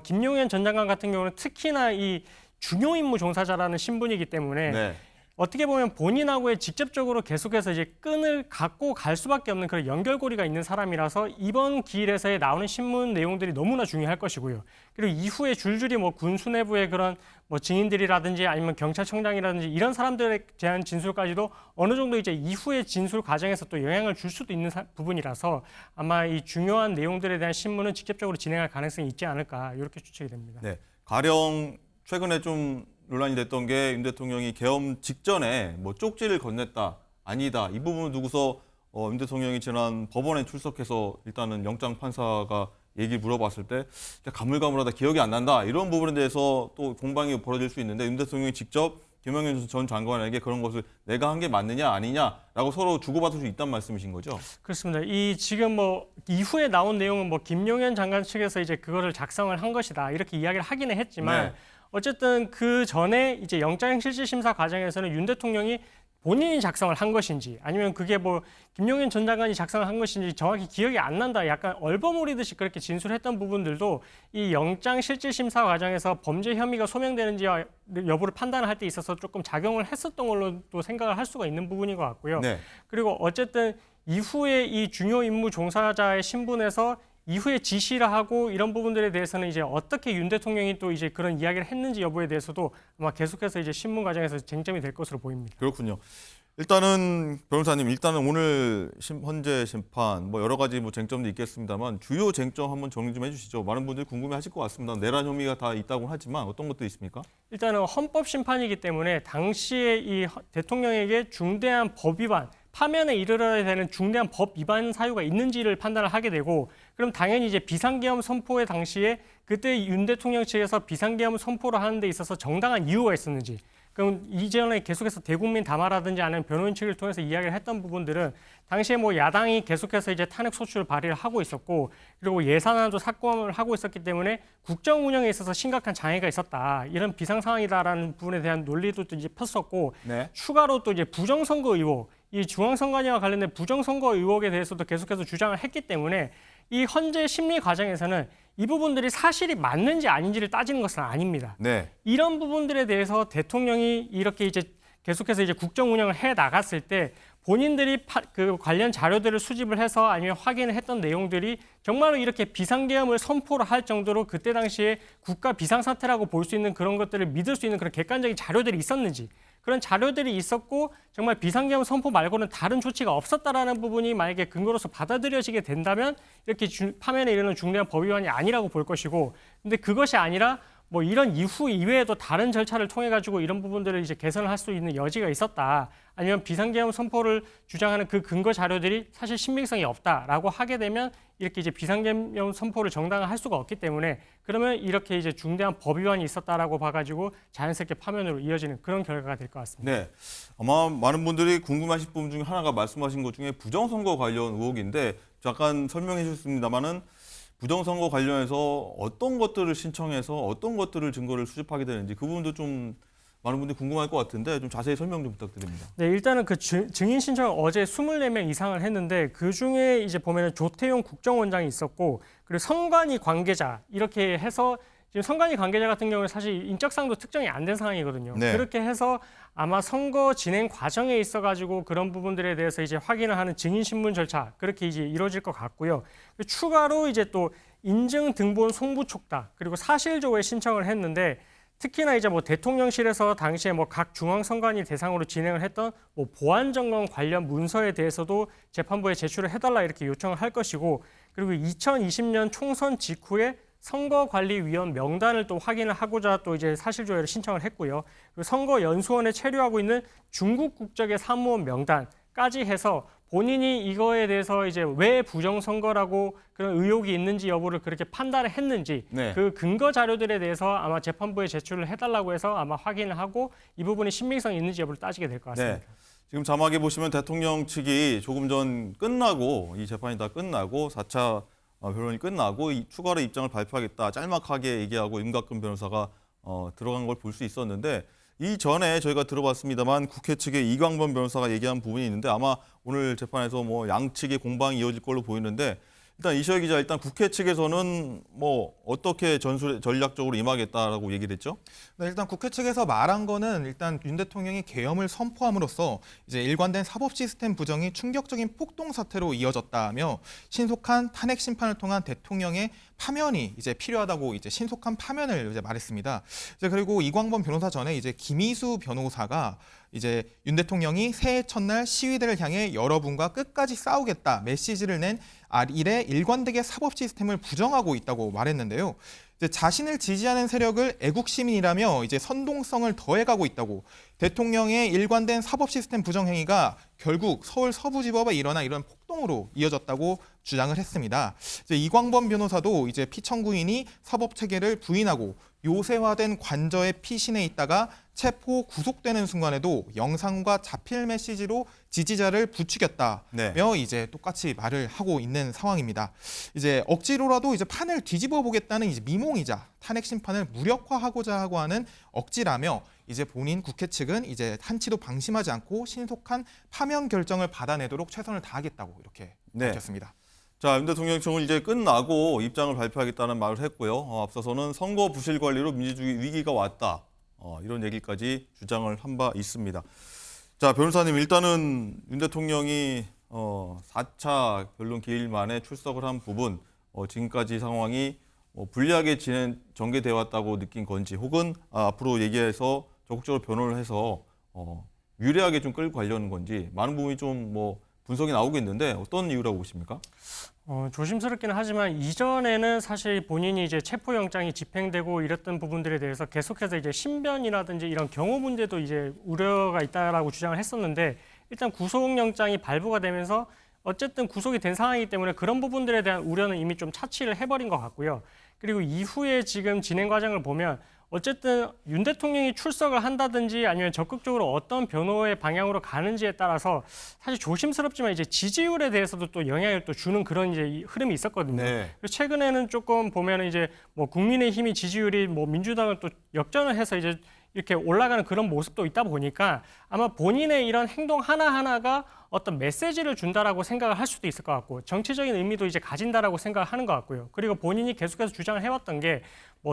김용현 전 장관 같은 경우는 특히나 이 중요 임무 종사자라는 신분이기 때문에 네. 어떻게 보면 본인하고의 직접적으로 계속해서 이제 끈을 갖고 갈 수밖에 없는 그런 연결고리가 있는 사람이라서 이번 기일에서의 나오는 신문 내용들이 너무나 중요할 것이고요. 그리고 이후에 줄줄이 뭐 군수 내부의 그런 뭐 증인들이라든지 아니면 경찰청장이라든지 이런 사람들에 대한 진술까지도 어느 정도 이제 이후의 진술 과정에서 또 영향을 줄 수도 있는 부분이라서 아마 이 중요한 내용들에 대한 신문은 직접적으로 진행할 가능성이 있지 않을까 이렇게 추측이 됩니다. 네. 가령 최근에 좀 논란이 됐던 게 윤 대통령이 계엄 직전에 뭐 쪽지를 건넸다, 아니다. 이 부분을 두고서 윤 대통령이 지난 법원에 출석해서 일단은 영장 판사가 얘기 물어봤을 때 가물가물하다, 기억이 안 난다. 이런 부분에 대해서 또 공방이 벌어질 수 있는데 윤 대통령이 직접 김영현 전 장관에게 그런 것을 내가 한 게 맞느냐 아니냐라고 서로 주고받을 수 있다는 말씀이신 거죠? 그렇습니다. 이 지금 뭐 이후에 나온 내용은 뭐 김용현 장관 측에서 이제 그거를 작성을 한 것이다 이렇게 이야기를 하기는 했지만 네. 어쨌든 그 전에 이제 영장실질심사 과정에서는 윤 대통령이 본인이 작성을 한 것인지 아니면 그게 뭐 김용현 전 장관이 작성을 한 것인지 정확히 기억이 안 난다. 약간 얼버무리듯이 그렇게 진술했던 부분들도 이 영장실질심사 과정에서 범죄 혐의가 소명되는지 여부를 판단할 때 있어서 조금 작용을 했었던 걸로 또 생각을 할 수가 있는 부분인 것 같고요. 네. 그리고 어쨌든 이후에 이 중요 임무 종사자의 신분에서 이후에 지시를 하고 이런 부분들에 대해서는 이제 어떻게 윤 대통령이 또 이제 그런 이야기를 했는지 여부에 대해서도 아마 계속해서 이제 신문 과정에서 쟁점이 될 것으로 보입니다. 그렇군요. 일단은 변호사님, 일단은 오늘 헌재 심판 뭐 여러 가지 뭐 쟁점도 있겠습니다만 주요 쟁점 한번 정리 좀 해주시죠. 많은 분들이 궁금해하실 것 같습니다. 내란 혐의가 다 있다고 하지만 어떤 것도 있습니까? 일단은 헌법 심판이기 때문에 당시에 이 대통령에게 중대한 법 위반 파면에 이르러야 되는 중대한 법 위반 사유가 있는지를 판단을 하게 되고 그럼 당연히 이제 비상계엄 선포의 당시에 그때 윤 대통령 측에서 비상계엄 선포를 하는 데 있어서 정당한 이유가 있었는지 그럼 이전에 계속해서 대국민 담화라든지 아니면 변호인 측을 통해서 이야기를 했던 부분들은 당시에 뭐 야당이 계속해서 이제 탄핵 소추를 발의를 하고 있었고 그리고 예산안도 삭감을 하고 있었기 때문에 국정 운영에 있어서 심각한 장애가 있었다. 이런 비상 상황이다라는 부분에 대한 논리도 또 이제 폈었고 네. 추가로 또 이제 부정선거 의혹, 이 중앙선관위와 관련된 부정선거 의혹에 대해서도 계속해서 주장을 했기 때문에 이 헌재 심리 과정에서는 이 부분들이 사실이 맞는지 아닌지를 따지는 것은 아닙니다. 네. 이런 부분들에 대해서 대통령이 이렇게 이제 계속해서 이제 국정 운영을 해 나갔을 때 본인들이 그 관련 자료들을 수집을 해서 아니면 확인을 했던 내용들이 정말로 이렇게 비상계엄을 선포를 할 정도로 그때 당시에 국가 비상사태라고 볼 수 있는 그런 것들을 믿을 수 있는 그런 객관적인 자료들이 있었는지 그런 자료들이 있었고 정말 비상계엄 선포 말고는 다른 조치가 없었다라는 부분이 만약에 근거로서 받아들여지게 된다면 이렇게 파면에 이르는 중대한 법 위반이 아니라고 볼 것이고 근데 그것이 아니라 뭐 이런 이후 이외에도 다른 절차를 통해 가지고 이런 부분들을 이제 개선을 할 수 있는 여지가 있었다. 아니면 비상계엄 선포를 주장하는 그 근거 자료들이 사실 신빙성이 없다라고 하게 되면 이렇게 이제 비상계엄 선포를 정당화할 수가 없기 때문에 그러면 이렇게 이제 중대한 법 위반이 있었다라고 봐가지고 자연스럽게 파면으로 이어지는 그런 결과가 될 것 같습니다. 네. 아마 많은 분들이 궁금하실 부분 중에 하나가 말씀하신 것 중에 부정선거 관련 의혹인데 잠깐 설명해 주셨습니다만은 부정선거 관련해서 어떤 것들을 신청해서 어떤 것들을 증거를 수집하게 되는지 그 부분도 좀 많은 분들이 궁금할 것 같은데 좀 자세히 설명 좀 부탁드립니다. 네, 일단은 그 증인 신청을 어제 24명 이상을 했는데 그 중에 이제 보면은 조태용 국정원장이 있었고 그리고 선관위 관계자 이렇게 해서 지금 선관위 관계자 같은 경우는 사실 인적사항도 특정이 안 된 상황이거든요. 네. 그렇게 해서 아마 선거 진행 과정에 있어가지고 그런 부분들에 대해서 이제 확인을 하는 증인 신문 절차 그렇게 이제 이루어질 것 같고요. 추가로 이제 또 인증 등본 송부 촉탁 그리고 사실조회 신청을 했는데 특히나 이제 뭐 대통령실에서 당시에 뭐 각 중앙선관위 대상으로 진행을 했던 뭐 보안 점검 관련 문서에 대해서도 재판부에 제출을 해달라 이렇게 요청을 할 것이고 그리고 2020년 총선 직후에 선거관리위원 명단을 또 확인을 하고자 또 이제 사실조회를 신청을 했고요. 그리고 선거연수원에 체류하고 있는 중국 국적의 사무원 명단까지 해서 본인이 이거에 대해서 이제 왜 부정선거라고 그런 의혹이 있는지 여부를 그렇게 판단을 했는지 네. 그 근거 자료들에 대해서 아마 재판부에 제출을 해달라고 해서 아마 확인을 하고 이 부분이 신빙성이 있는지 여부를 따지게 될 것 같습니다. 네. 지금 자막에 보시면 대통령 측이 조금 전 끝나고 이 재판이 다 끝나고 4차 변론이 끝나고 추가로 입장을 발표하겠다 짤막하게 얘기하고 임각근 변호사가 들어간 걸 볼 수 있었는데 이전에 저희가 들어봤습니다만 국회 측의 이광범 변호사가 얘기한 부분이 있는데 아마 오늘 재판에서 뭐 양측의 공방이 이어질 걸로 보이는데 일단 이시혁 기자, 일단 국회 측에서는 뭐 어떻게 전략적으로 임하겠다라고 얘기를 했죠? 네, 일단 국회 측에서 말한 거는 일단 윤 대통령이 계엄을 선포함으로써 이제 일관된 사법 시스템 부정이 충격적인 폭동 사태로 이어졌다며 신속한 탄핵 심판을 통한 대통령의 파면이 이제 필요하다고 이제 신속한 파면을 이제 말했습니다. 이제 그리고 이광범 변호사 전에 이제 김희수 변호사가 이제 윤 대통령이 새해 첫날 시위대를 향해 여러분과 끝까지 싸우겠다 메시지를 낸 이래 일관되게 사법 시스템을 부정하고 있다고 말했는데요. 이제 자신을 지지하는 세력을 애국 시민이라며 이제 선동성을 더해가고 있다고, 대통령의 일관된 사법 시스템 부정 행위가 결국 서울 서부지법에 일어난 이런 폭동으로 이어졌다고 주장을 했습니다. 이제 이광범 변호사도 이제 피청구인이 사법 체계를 부인하고 요새화된 관저에 피신해 있다가 체포 구속되는 순간에도 영상과 자필 메시지로 지지자를 부추겼다며 네. 이제 똑같이 말을 하고 있는 상황입니다. 이제 억지로라도 이제 판을 뒤집어 보겠다는 이제 미몽이자 탄핵 심판을 무력화하고자 하고 하는 억지라며 이제 본인 국회 측은 이제 한치도 방심하지 않고 신속한 파면 결정을 받아내도록 최선을 다하겠다고 이렇게 네. 밝혔습니다. 자, 윤 대통령 총을 이제 끝나고 입장을 발표하겠다는 말을 했고요. 앞서서는 선거 부실 관리로 민주주의 위기가 왔다. 이런 얘기까지 주장을 한 바 있습니다. 자, 변호사님, 일단은 윤 대통령이 4차 변론 기일 만에 출석을 한 부분, 지금까지 상황이 불리하게 전개되어 왔다고 느낀 건지, 혹은 앞으로 얘기해서 적극적으로 변론을 해서 유리하게 좀 끌고 가려는 건지 많은 부분이 좀 분석이 나오겠는데 어떤 이유라고 보십니까? 조심스럽기는 하지만 이전에는 사실 본인이 이제 체포영장이 집행되고 이랬던 부분들에 대해서 계속해서 이제 신변이라든지 이런 경호 문제도 이제 우려가 있다라고 주장을 했었는데, 일단 구속영장이 발부가 되면서 어쨌든 구속이 된 상황이기 때문에 그런 부분들에 대한 우려는 이미 좀 차치를 해버린 것 같고요. 그리고 이후에 지금 진행 과정을 보면 어쨌든 윤 대통령이 출석을 한다든지 아니면 적극적으로 어떤 변호의 방향으로 가는지에 따라서 사실 조심스럽지만 이제 지지율에 대해서도 또 영향을 또 주는 그런 이제 흐름이 있었거든요. 네. 그래서 최근에는 조금 보면은 이제 국민의힘이 지지율이 민주당을 또 역전을 해서 이제 이렇게 올라가는 그런 모습도 있다 보니까 아마 본인의 이런 행동 하나하나가 어떤 메시지를 준다라고 생각을 할 수도 있을 것 같고, 정치적인 의미도 이제 가진다라고 생각을 하는 것 같고요. 그리고 본인이 계속해서 주장을 해왔던 게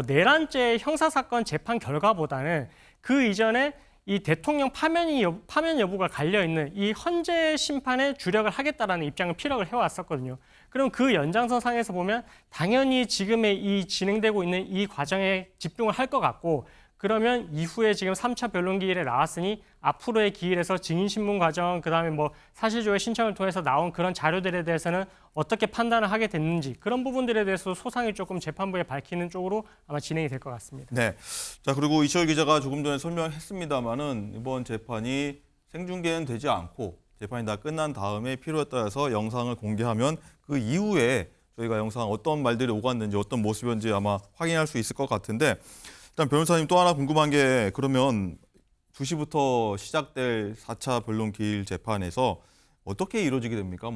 내란죄 형사사건 재판 결과보다는 그 이전에 이 대통령 파면 여부가 갈려있는 이 헌재 심판에 주력을 하겠다라는 입장을 피력을 해왔었거든요. 그럼 그 연장선 상에서 보면 당연히 지금의 이 진행되고 있는 이 과정에 집중을 할 것 같고, 그러면 이후에 지금 3차 변론 기일에 나왔으니 앞으로의 기일에서 증인신문 과정, 그다음에 사실조회 신청을 통해서 나온 그런 자료들에 대해서는 어떻게 판단을 하게 됐는지, 그런 부분들에 대해서 소상히 조금 재판부에 밝히는 쪽으로 아마 진행이 될 것 같습니다. 네. 자, 그리고 이시혁 기자가 조금 전에 설명했습니다마는 이번 재판이 생중계는 되지 않고 재판이 다 끝난 다음에 필요에 따라서 영상을 공개하면 그 이후에 저희가 영상 어떤 말들이 오갔는지 어떤 모습이었는지 아마 확인할 수 있을 것 같은데, 일단 변호사님 또 하나 궁금한 게, 그러면 2시부터 시작될 4차 변론 기일 재판에서 어떻게 이루어지게 됩니까?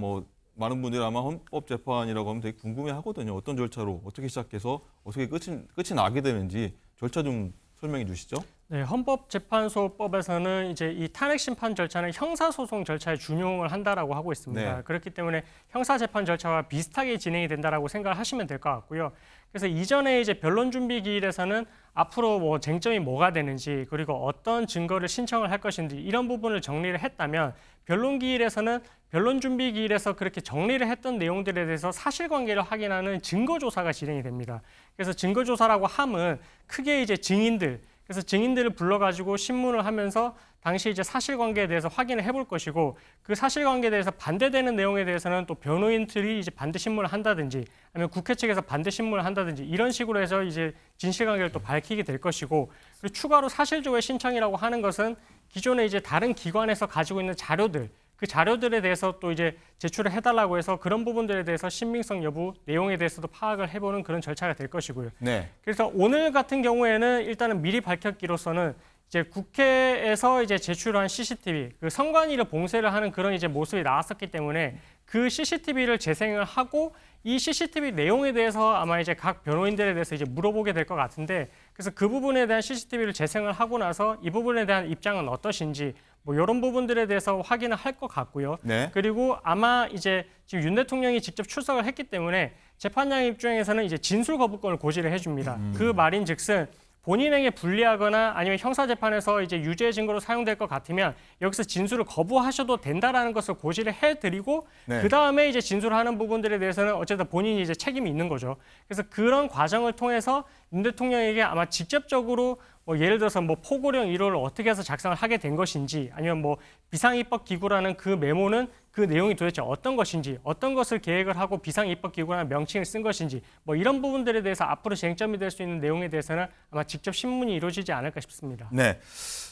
많은 분들이 아마 헌법재판이라고 하면 되게 궁금해하거든요. 어떤 절차로 어떻게 시작해서 어떻게 끝이 나게 되는지 절차 좀 설명해 주시죠. 네, 헌법재판소법에서는 이제 이 탄핵 심판 절차는 형사소송 절차에 준용을 한다라고 하고 있습니다. 네. 그렇기 때문에 형사재판 절차와 비슷하게 진행이 된다라고 생각을 하시면 될 것 같고요. 그래서 이전에 이제 변론 준비 기일에서는 앞으로 쟁점이 뭐가 되는지, 그리고 어떤 증거를 신청을 할 것인지 이런 부분을 정리를 했다면, 변론 기일에서는 변론 준비 기일에서 그렇게 정리를 했던 내용들에 대해서 사실관계를 확인하는 증거조사가 진행이 됩니다. 그래서 증거조사라고 함은 크게 이제 증인들, 그래서 증인들을 불러가지고 신문을 하면서 당시 이제 사실관계에 대해서 확인을 해볼 것이고, 그 사실관계에 대해서 반대되는 내용에 대해서는 또 변호인들이 이제 반대 신문을 한다든지 아니면 국회 측에서 반대 신문을 한다든지 이런 식으로 해서 이제 진실관계를 또 밝히게 될 것이고, 그리고 추가로 사실조회 신청이라고 하는 것은 기존에 이제 다른 기관에서 가지고 있는 자료들, 그 자료들에 대해서 또 이제 제출을 해달라고 해서 그런 부분들에 대해서 신빙성 여부, 내용에 대해서도 파악을 해보는 그런 절차가 될 것이고요. 네. 그래서 오늘 같은 경우에는 일단은 미리 밝혔기로서는 이제 국회에서 이제 제출한 CCTV, 그 선관위를 봉쇄를 하는 그런 이제 모습이 나왔었기 때문에 그 CCTV를 재생을 하고 이 CCTV 내용에 대해서 아마 이제 각 변호인들에 대해서 이제 물어보게 될 것 같은데, 그래서 그 부분에 대한 CCTV를 재생을 하고 나서 이 부분에 대한 입장은 어떠신지 뭐 이런 부분들에 대해서 확인을 할 것 같고요. 네. 그리고 아마 이제 지금 윤 대통령이 직접 출석을 했기 때문에 재판장 입장에서는 이제 진술 거부권을 고지를 해줍니다. 그 말인즉슨 본인에게 불리하거나 아니면 형사재판에서 이제 유죄 증거로 사용될 것 같으면 여기서 진술을 거부하셔도 된다라는 것을 고지를 해드리고 네. 그 다음에 이제 진술하는 부분들에 대해서는 어쨌든 본인이 이제 책임이 있는 거죠. 그래서 그런 과정을 통해서 윤 대통령에게 아마 직접적으로 뭐 예를 들어서 뭐 포고령 1호를 어떻게 해서 작성을 하게 된 것인지, 아니면 뭐 비상입법기구라는 그 메모는 그 내용이 도대체 어떤 것인지, 어떤 것을 계획을 하고 비상입법기구라는 명칭을 쓴 것인지, 뭐 이런 부분들에 대해서 앞으로 쟁점이 될 수 있는 내용에 대해서는 아마 직접 신문이 이루어지지 않을까 싶습니다. 네.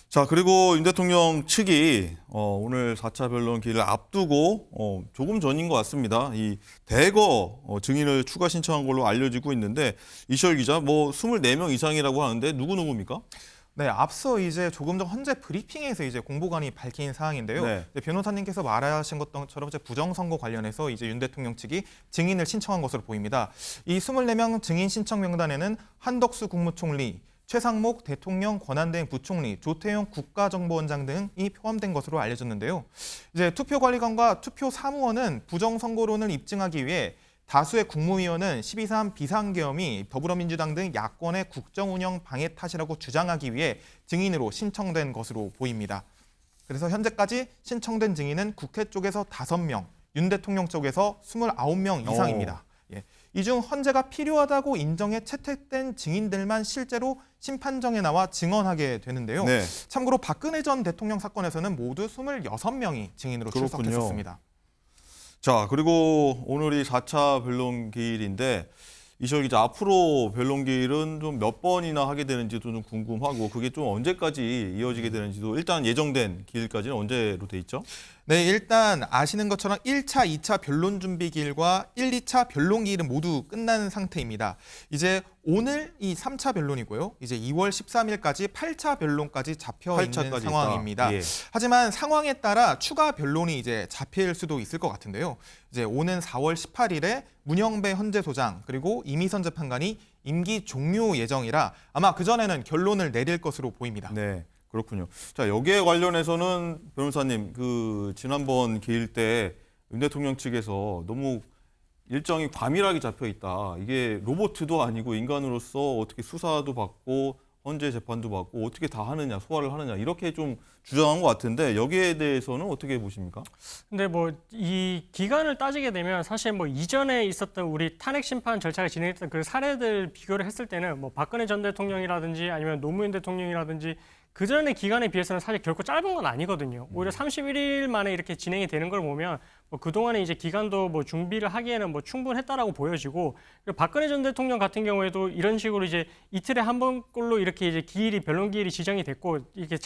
자, 그리고 윤 대통령 측이 오늘 4차 변론 기일을 앞두고 조금 전인 것 같습니다. 이 대거 증인을 추가 신청한 걸로 알려지고 있는데, 이시열 기자, 뭐 24명 이상이라고 하는데 누구입니까? 네, 앞서 이제 조금 전 헌재 브리핑에서 이제 공보관이 밝힌 사항인데요. 네. 이제 변호사님께서 말하신 것처럼 이제 부정선거 관련해서 이제 윤 대통령 측이 증인을 신청한 것으로 보입니다. 이 24명 증인 신청 명단에는 한덕수 국무총리, 최상목 대통령 권한대행 부총리, 조태용 국가정보원장 등이 포함된 것으로 알려졌는데요. 이제 투표관리관과 투표사무원은 부정선거론을 입증하기 위해 다수의 국무위원은 12.3 비상계엄이 더불어민주당 등 야권의 국정운영 방해 탓이라고 주장하기 위해 증인으로 신청된 것으로 보입니다. 그래서 현재까지 신청된 증인은 국회 쪽에서 5명, 윤 대통령 쪽에서 29명 이상입니다. 예. 이 중 헌재가 필요하다고 인정해 채택된 증인들만 실제로 심판정에 나와 증언하게 되는데요. 네. 참고로 박근혜 전 대통령 사건에서는 모두 26명이 증인으로 그렇군요. 출석했었습니다. 자, 그리고 오늘이 4차 변론 기일인데, 이시열 기자, 앞으로 변론 기일은 좀 몇 번이나 하게 되는지도 좀 궁금하고, 그게 좀 언제까지 이어지게 되는지도, 일단 예정된 기일까지는 언제로 돼 있죠? 네, 일단 아시는 것처럼 1차, 2차 변론 준비 기일과 1, 2차 변론 기일은 모두 끝난 상태입니다. 이제 오늘 이 3차 변론이고요. 이제 2월 13일까지 8차 변론까지 잡혀 있는 8차까지 상황입니다. 예. 하지만 상황에 따라 추가 변론이 이제 잡힐 수도 있을 것 같은데요. 이제 오는 4월 18일에 문영배 헌재소장 그리고 이미선 재판관이 임기 종료 예정이라 아마 그전에는 결론을 내릴 것으로 보입니다. 네, 그렇군요. 자, 여기에 관련해서는 변호사님, 그 지난번 기일 때 윤 대통령 측에서 너무 일정이 과밀하게 잡혀 있다. 이게 로봇도 아니고 인간으로서 어떻게 수사도 받고 헌재 재판도 받고 어떻게 다 하느냐, 소화를 하느냐, 이렇게 좀 주장한 것 같은데, 여기에 대해서는 어떻게 보십니까? 근데 뭐 이 기간을 따지게 되면 사실 뭐 이전에 있었던 우리 탄핵 심판 절차가 진행했던 그 사례들 비교를 했을 때는 뭐 박근혜 전 대통령이라든지 아니면 노무현 대통령이라든지 그 전의 기간에 비해서는 사실 결코 짧은 건 아니거든요. 오히려 31일 만에 이렇게 진행이 되는 걸 보면 뭐 그동안에 이제 기간도 뭐 준비를 하기에는 뭐 충분했다라고 보여지고, 그리고 박근혜 전 대통령 같은 경우에도 이런 식으로 이제 이틀에 한 번꼴로 이렇게 이제 기일이 변론 기일이 지정이 됐고, 이렇게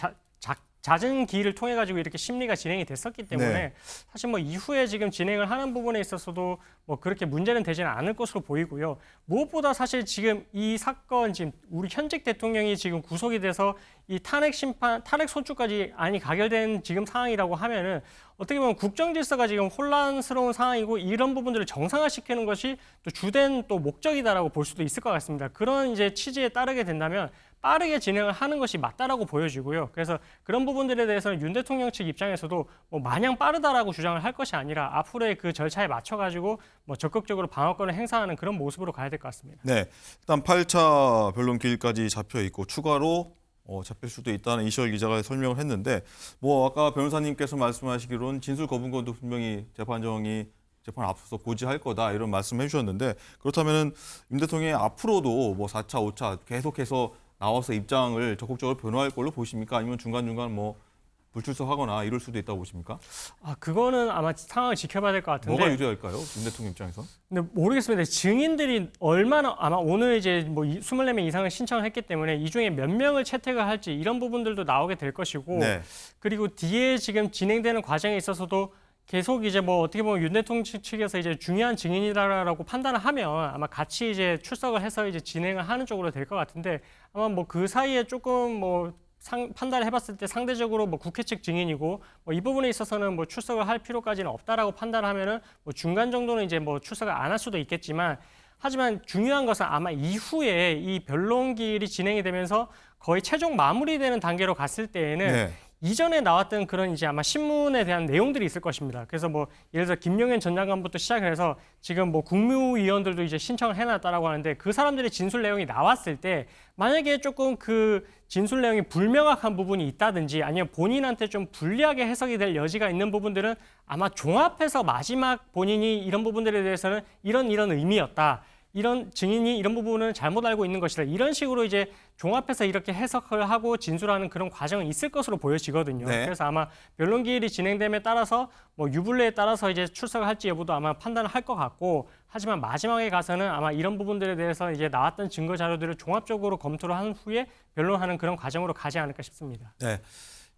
잦은 기일을 통해 가지고 이렇게 심리가 진행이 됐었기 때문에 네. 사실 뭐 이후에 지금 진행을 하는 부분에 있어서도 뭐 그렇게 문제는 되지는 않을 것으로 보이고요. 무엇보다 사실 지금 이 사건, 지금 우리 현직 대통령이 지금 구속이 돼서 이 탄핵 심판, 탄핵 소추까지 안이 가결된 지금 상황이라고 하면은 어떻게 보면 국정 질서가 지금 혼란스러운 상황이고, 이런 부분들을 정상화시키는 것이 또 주된 또 목적이다라고 볼 수도 있을 것 같습니다. 그런 이제 취지에 따르게 된다면 빠르게 진행을 하는 것이 맞다라고 보여지고요. 그래서 그런 부분들에 대해서는 윤 대통령 측 입장에서도 뭐 마냥 빠르다라고 주장을 할 것이 아니라 앞으로의 그 절차에 맞춰가지고 뭐 적극적으로 방어권을 행사하는 그런 모습으로 가야 될 것 같습니다. 네, 일단 8차 변론 기일까지 잡혀 있고 추가로 잡힐 수도 있다는 이시열 기자가 설명을 했는데, 뭐 아까 변호사님께서 말씀하시기로는 진술 거부권도 분명히 재판정이 재판 앞서서 고지할 거다, 이런 말씀해 주셨는데, 그렇다면 윤 대통령이 앞으로도 뭐 4차, 5차 계속해서 나와서 입장을 적극적으로 변호할 걸로 보십니까? 아니면 중간중간 뭐 불출석하거나 이럴 수도 있다고 보십니까? 그거는 아마 상황을 지켜봐야 될 것 같은데. 뭐가 유리할까요? 윤 대통령 입장에서? 근데 모르겠습니다. 증인들이 얼마나, 아마 오늘 이제 뭐 24명 이상을 신청을 했기 때문에 이 중에 몇 명을 채택을 할지 이런 부분들도 나오게 될 것이고, 네. 그리고 뒤에 지금 진행되는 과정에 있어서도 계속 이제 뭐 어떻게 보면 윤 대통령 측에서 이제 중요한 증인이다라고 판단을 하면 아마 같이 이제 출석을 해서 이제 진행을 하는 쪽으로 될 것 같은데, 아마 뭐 그 사이에 조금 뭐 판단을 해봤을 때 상대적으로 뭐 국회 측 증인이고 뭐 이 부분에 있어서는 뭐 출석을 할 필요까지는 없다라고 판단하면은 뭐 중간 정도는 이제 뭐 출석을 안 할 수도 있겠지만 하지만 중요한 것은 아마 이후에 이 변론기일이 진행이 되면서 거의 최종 마무리되는 단계로 갔을 때에는 네. 이전에 나왔던 그런 이제 아마 신문에 대한 내용들이 있을 것입니다. 그래서 뭐 예를 들어 김용현 전 장관부터 시작해서 지금 뭐 국무위원들도 이제 신청을 해놨다라고 하는데 그 사람들의 진술 내용이 나왔을 때 만약에 조금 그 진술 내용이 불명확한 부분이 있다든지 아니면 본인한테 좀 불리하게 해석이 될 여지가 있는 부분들은 아마 종합해서 마지막 본인이 이런 부분들에 대해서는 이런 의미였다. 이런 증인이 이런 부분을 잘못 알고 있는 것이다. 이런 식으로 이제 종합해서 이렇게 해석을 하고 진술하는 그런 과정은 있을 것으로 보여지거든요. 네. 그래서 아마 변론 기일이 진행됨에 따라서 뭐 유불리에 따라서 이제 출석을 할지 여부도 아마 판단을 할 것 같고 하지만 마지막에 가서는 아마 이런 부분들에 대해서 이제 나왔던 증거 자료들을 종합적으로 검토를 한 후에 변론하는 그런 과정으로 가지 않을까 싶습니다. 네.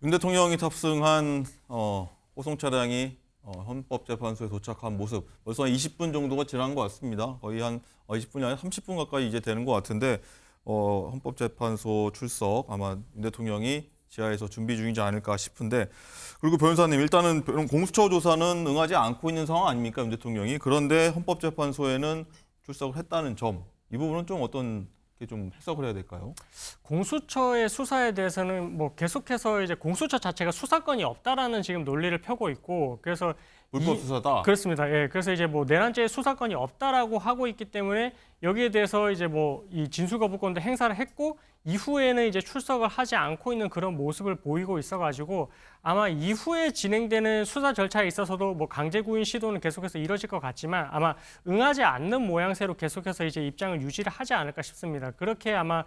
윤 대통령이 탑승한 호송 차량이 헌법재판소에 도착한 모습 벌써 한 20분 정도가 지난 것 같습니다. 거의 한 20분이 아니라 30분 가까이 이제 되는 것 같은데 헌법재판소 출석 아마 윤 대통령이 지하에서 준비 중이지 않을까 싶은데 그리고 변호사님 일단은 공수처 조사는 응하지 않고 있는 상황 아닙니까 윤 대통령이 그런데 헌법재판소에는 출석을 했다는 점 이 부분은 좀 어떤 좀 해석을 해야 될까요? 공수처의 수사에 대해서는 뭐 계속해서 이제 공수처 자체가 수사권이 없다라는 지금 논리를 펴고 있고 그래서 불법 수사다. 그렇습니다. 예. 그래서 이제 뭐 내란죄 수사권이 없다라고 하고 있기 때문에 여기에 대해서 이제 뭐 이 진술 거부권도 행사를 했고 이후에는 이제 출석을 하지 않고 있는 그런 모습을 보이고 있어가지고 아마 이후에 진행되는 수사 절차에 있어서도 뭐 강제 구인 시도는 계속해서 이뤄질 것 같지만 아마 응하지 않는 모양새로 계속해서 이제 입장을 유지를 하지 않을까 싶습니다. 그렇게 아마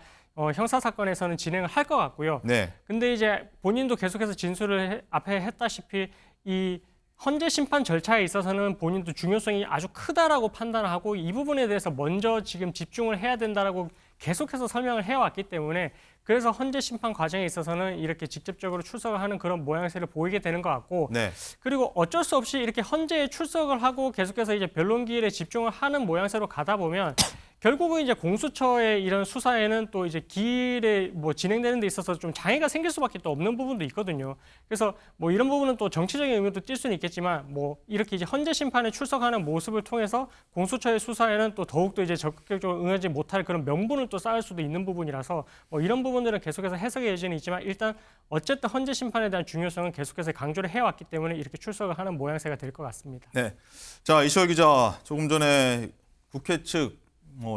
형사 사건에서는 진행을 할 것 같고요. 네. 근데 이제 본인도 계속해서 진술을 앞에 했다시피 이 헌재 심판 절차에 있어서는 본인도 중요성이 아주 크다라고 판단을 하고 이 부분에 대해서 먼저 지금 집중을 해야 된다라고 계속해서 설명을 해왔기 때문에 그래서 헌재 심판 과정에 있어서는 이렇게 직접적으로 출석을 하는 그런 모양새를 보이게 되는 것 같고 네. 그리고 어쩔 수 없이 이렇게 헌재에 출석을 하고 계속해서 이제 변론 기일에 집중을 하는 모양새로 가다 보면 결국은 이제 공수처의 이런 수사에는 또 이제 기일에 뭐 진행되는 데 있어서 좀 장애가 생길 수밖에 또 없는 부분도 있거든요. 그래서 뭐 이런 부분은 또 정치적인 의미도 띌 수는 있겠지만 뭐 이렇게 이제 헌재 심판에 출석하는 모습을 통해서 공수처의 수사에는 또 더욱더 이제 적극적으로 응하지 못할 그런 명분을 또 쌓을 수도 있는 부분이라서 뭐 이런 부분들은 계속해서 해석의 여지는 있지만 일단 어쨌든 헌재 심판에 대한 중요성은 계속해서 강조를 해왔기 때문에 이렇게 출석을 하는 모양새가 될 것 같습니다. 네. 자, 이시월 기자 조금 전에 국회 측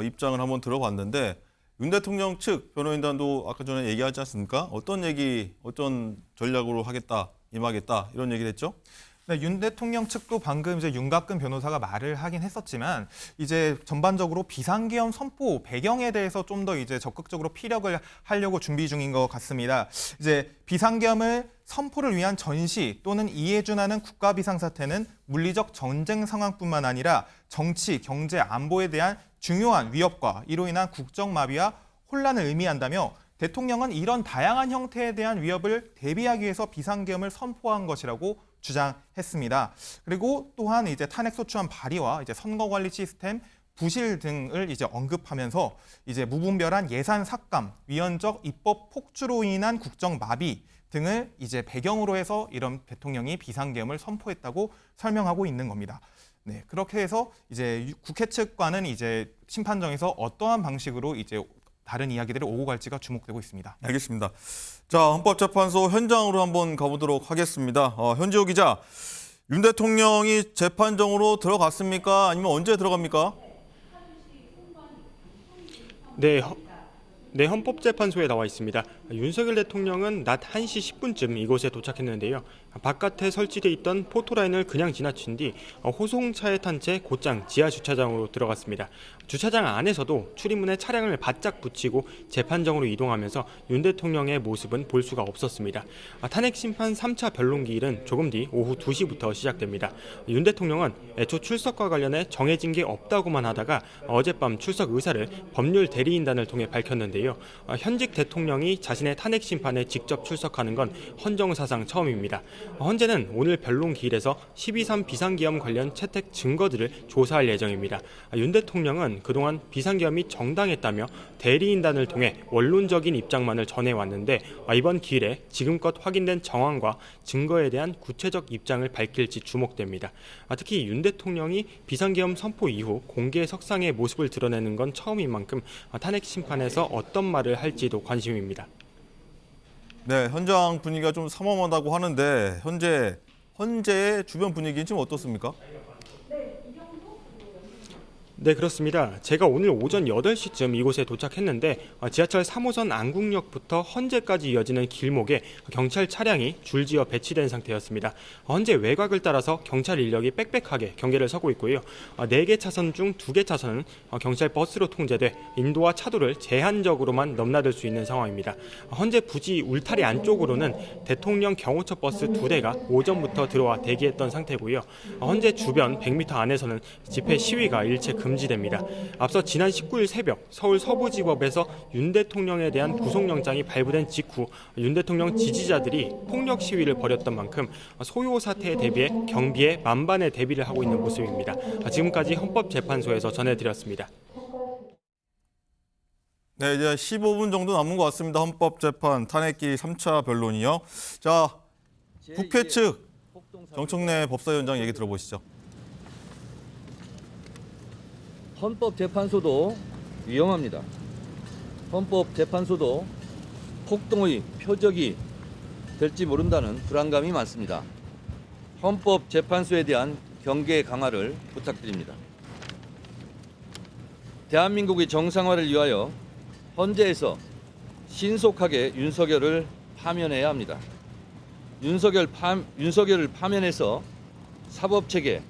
입장을 한번 들어봤는데 윤 대통령 측 변호인단도 아까 전에 얘기하지 않습니까? 어떤 전략으로 하겠다, 임하겠다 이런 얘기를 했죠? 네, 윤 대통령 측도 방금 이제 윤갑근 변호사가 말을 하긴 했었지만 이제 전반적으로 비상계엄 선포 배경에 대해서 좀 더 이제 적극적으로 피력을 하려고 준비 중인 것 같습니다. 이제 비상계엄을 선포를 위한 전시 또는 이에 준하는 국가 비상사태는 물리적 전쟁 상황뿐만 아니라 정치, 경제, 안보에 대한 중요한 위협과 이로 인한 국정마비와 혼란을 의미한다며 대통령은 이런 다양한 형태에 대한 위협을 대비하기 위해서 비상계엄을 선포한 것이라고 주장했습니다. 그리고 또한 이제 탄핵소추안 발의와 이제 선거관리 시스템 부실 등을 이제 언급하면서 이제 무분별한 예산 삭감, 위헌적 입법 폭주로 인한 국정마비 등을 이제 배경으로 해서 이런 대통령이 비상계엄을 선포했다고 설명하고 있는 겁니다. 네, 그렇게 해서 이제 국회 측과는 이제 심판정에서 어떠한 방식으로 이제 다른 이야기들을 오고 갈지가 주목되고 있습니다. 알겠습니다. 자, 헌법재판소 현장으로 한번 가보도록 하겠습니다. 현지호 기자, 윤 대통령이 재판정으로 들어갔습니까? 아니면 언제 들어갑니까? 네, 헌법재판소에 나와 있습니다. 윤석열 대통령은 낮 1시 10분쯤 이곳에 도착했는데요. 바깥에 설치돼 있던 포토라인을 그냥 지나친 뒤 호송차에 탄 채 곧장 지하 주차장으로 들어갔습니다. 주차장 안에서도 출입문에 차량을 바짝 붙이고 재판정으로 이동하면서 윤 대통령의 모습은 볼 수가 없었습니다. 탄핵 심판 3차 변론 기일은 조금 뒤 오후 2시부터 시작됩니다. 윤 대통령은 애초 출석과 관련해 정해진 게 없다고만 하다가 어젯밤 출석 의사를 법률 대리인단을 통해 밝혔는데요. 현직 대통령이 자신의 탄핵 심판에 직접 출석하는 건 헌정사상 처음입니다. 헌재는 오늘 변론기일에서 12.3 비상계엄 관련 채택 증거들을 조사할 예정입니다. 윤 대통령은 그동안 비상계엄이 정당했다며 대리인단을 통해 원론적인 입장만을 전해왔는데 이번 기일에 지금껏 확인된 정황과 증거에 대한 구체적 입장을 밝힐지 주목됩니다. 특히 윤 대통령이 비상계엄 선포 이후 공개 석상의 모습을 드러내는 건 처음인 만큼 탄핵 심판에서 어떤 말을 할지도 관심입니다. 네, 현장 분위기가 좀 삼엄하다고 하는데 현재의 주변 분위기는 지금 어떻습니까? 네, 그렇습니다. 제가 오늘 오전 8시쯤 이곳에 도착했는데 지하철 3호선 안국역부터 헌재까지 이어지는 길목에 경찰 차량이 줄지어 배치된 상태였습니다. 헌재 외곽을 따라서 경찰 인력이 빽빽하게 경계를 서고 있고요. 4개 차선 중 2개 차선은 경찰 버스로 통제돼 인도와 차도를 제한적으로만 넘나들 수 있는 상황입니다. 헌재 부지 울타리 안쪽으로는 대통령 경호처 버스 2대가 오전부터 들어와 대기했던 상태고요. 헌재 주변 100m 안에서는 집회 시위가 일체 금지됩니다. 앞서 지난 19일 새벽 서울 서부지법에서 윤 대통령에 대한 구속영장이 발부된 직후 윤 대통령 지지자들이 폭력 시위를 벌였던 만큼 소요 사태에 대비해 경비에 만반의 대비를 하고 있는 모습입니다. 지금까지 헌법재판소에서 전해드렸습니다. 네, 이제 15분 정도 남은 것 같습니다. 헌법재판 탄핵기 3차 변론이요. 자, 국회 측 정청래 법사위원장 얘기 들어보시죠. 헌법재판소도 위험합니다. 헌법재판소도 폭동의 표적이 될지 모른다는 불안감이 많습니다. 헌법재판소에 대한 경계 강화를 부탁드립니다. 대한민국의 정상화를 위하여 헌재에서 신속하게 윤석열을 파면해야 합니다. 윤석열을 파면해서 사법체계,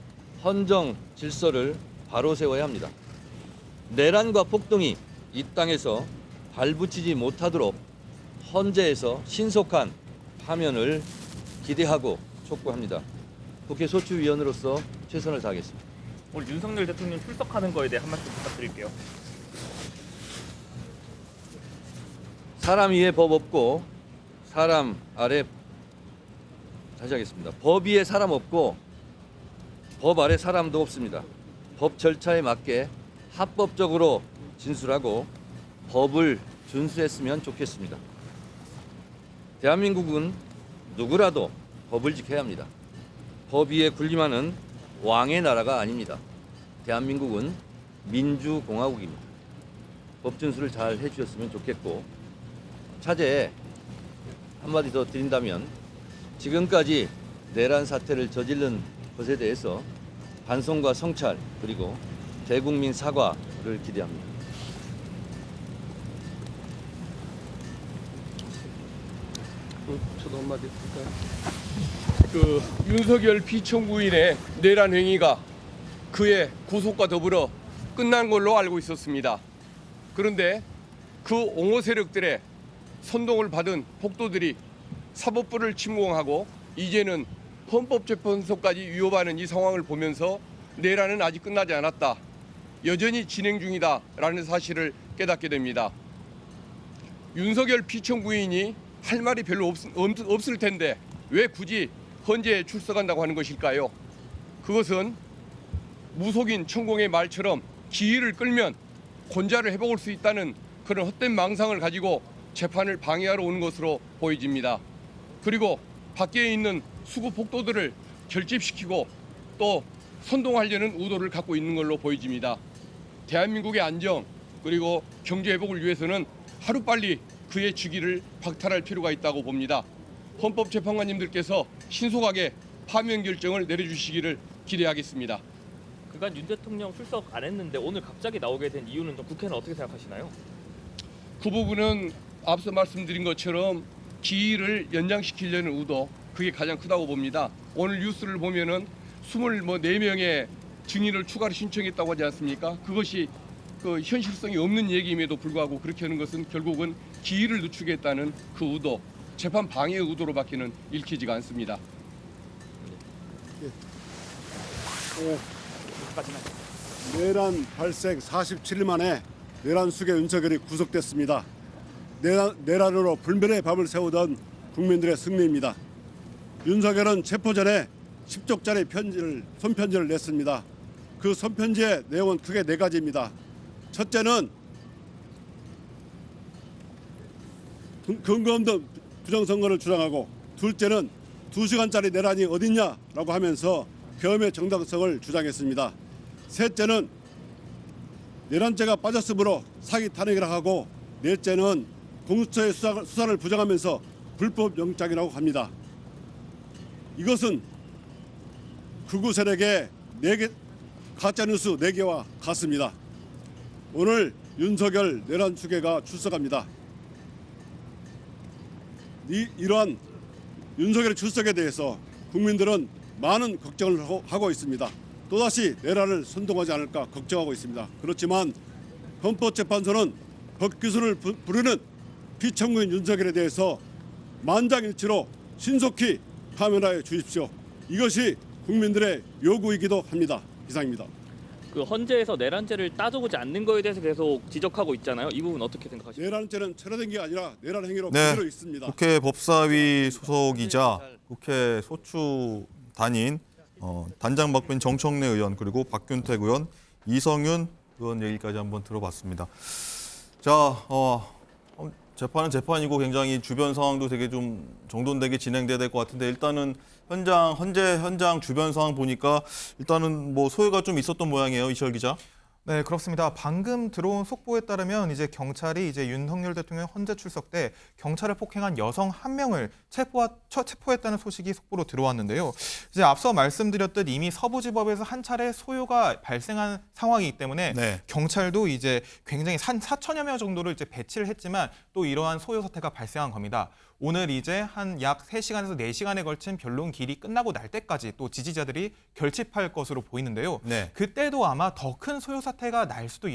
헌정 질서를 바로 세워야 합니다. 내란과 폭동이 이 땅에서 발붙이지 못하도록 헌재에서 신속한 파면을 기대하고 촉구합니다. 국회 소추위원으로서 최선을 다하겠습니다. 오늘 윤석열 대통령 출석하는 거에 대해 한 말씀 부탁드릴게요. 사람 위에 법 없고 사람 아래, 다시 하겠습니다. 법 위에 사람 없고 법 아래 사람도 없습니다. 법 절차에 맞게 합법적으로 진술하고 법을 준수했으면 좋겠습니다. 대한민국은 누구라도 법을 지켜야 합니다. 법 위에 군림하는 왕의 나라가 아닙니다. 대한민국은 민주공화국입니다. 법 준수를 잘 해주셨으면 좋겠고, 차제에 한마디 더 드린다면 지금까지 내란 사태를 저지른 것에 대해서 반성과 성찰 그리고 대국민 사과를 기대합니다. 저도 한마디 할까요? 윤석열 피청구인의 내란 행위가 그의 구속과 더불어 끝난 걸로 알고 있었습니다. 그런데 그 옹호 세력들의 선동을 받은 폭도들이 사법부를 침공하고 이제는 헌법재판소까지 위협하는 이 상황을 보면서 내란은 아직 끝나지 않았다, 여전히 진행 중이다라는 사실을 깨닫게 됩니다. 윤석열 피청구인이 할 말이 별로 없을 텐데 왜 굳이 헌재에 출석한다고 하는 것일까요? 그것은 무속인 천공의 말처럼 기일을 끌면 권자를 해먹을 수 있다는 그런 헛된 망상을 가지고 재판을 방해하러 오는 것으로 보여집니다. 그리고 밖에 있는 수구 폭도들을 결집시키고 또 선동하려는 의도를 갖고 있는 걸로 보여집니다. 대한민국의 안정 그리고 경제 회복을 위해서는 하루빨리 그의 직위를 박탈할 필요가 있다고 봅니다. 헌법재판관님들께서 신속하게 파면 결정을 내려주시기를 기대하겠습니다. 그간 윤 대통령 출석 안 했는데 오늘 갑자기 나오게 된 이유는 좀 국회는 어떻게 생각하시나요? 그 부분은 앞서 말씀드린 것처럼 기일을 연장시키려는 의도, 그게 가장 크다고 봅니다. 오늘 뉴스를 보면은 24명의 증인을 추가로 신청했다고 하지 않습니까? 그것이 그 현실성이 없는 얘기임에도 불구하고 그렇게 하는 것은 결국은 기일을 늦추겠다는 그 의도, 재판 방해 의도로밖에는 읽히지가 않습니다. 내란 발생 47일 만에 내란 수괴 윤석열이 구속됐습니다. 내란으로 불멸의 밤을 세우던 국민들의 승리입니다. 윤석열은 체포 전에 10쪽짜리 손편지를 냈습니다. 그 손편지의 내용은 크게 4가지입니다. 첫째는 근거 없는 부정선거를 주장하고, 둘째는 2시간짜리 내란이 어딨냐라고 하면서 계엄의 정당성을 주장했습니다. 셋째는 내란죄가 빠졌으므로 사기 탄핵이라 하고, 넷째는 공수처의 수사를 부정하면서 불법 영장이라고 합니다. 이것은 극우 세력의 가짜뉴스 4개와 같습니다. 오늘 윤석열 내란 수계가 출석합니다. 이러한 윤석열의 출석에 대해서 국민들은 많은 걱정을 하고 있습니다. 또다시 내란을 선동하지 않을까 걱정하고 있습니다. 그렇지만 헌법재판소는 법기술을 부르는 피청구인 윤석열에 대해서 만장일치로 신속히 파면하여 주십시오. 이것이 국민들의 요구이기도 합니다. 이상입니다. 그 헌재에서 내란죄를 따져보지 않는 거에 대해서 계속 지적하고 있잖아요. 이 부분 어떻게 생각하십니까? 내란죄는 철회된 게 아니라 내란 행위로 네. 그대로 있습니다. 국회 법사위 소속이자 국회 소추단인 단장 바뀐 정청래 의원, 그리고 박균택 의원, 이성윤 의원 얘기까지 한번 들어봤습니다. 자, 재판은 재판이고 굉장히 주변 상황도 되게 좀 정돈되게 진행돼야 될 것 같은데, 일단은 헌재 현장 주변 상황 보니까 일단은 뭐 소요가 좀 있었던 모양이에요, 이시열 기자. 네, 그렇습니다. 방금 들어온 속보에 따르면 이제 경찰이 이제 윤석열 대통령 헌재 출석 때 경찰을 폭행한 여성 1명을 체포했다는 소식이 속보로 들어왔는데요. 이제 앞서 말씀드렸듯 이미 서부지법에서 한 차례 소요가 발생한 상황이기 때문에 네. 경찰도 이제 굉장히 4천여 명 정도를 이제 배치를 했지만 또 이러한 소요 사태가 발생한 겁니다. 오늘 이제 한 약 3시간에서 4시간에 걸친 변론 길이 끝나고 날 때까지 또 지지자들이 결집할 것으로 보이는데요. 네. 그때도 아마 더 큰 소요 사태가 날 수도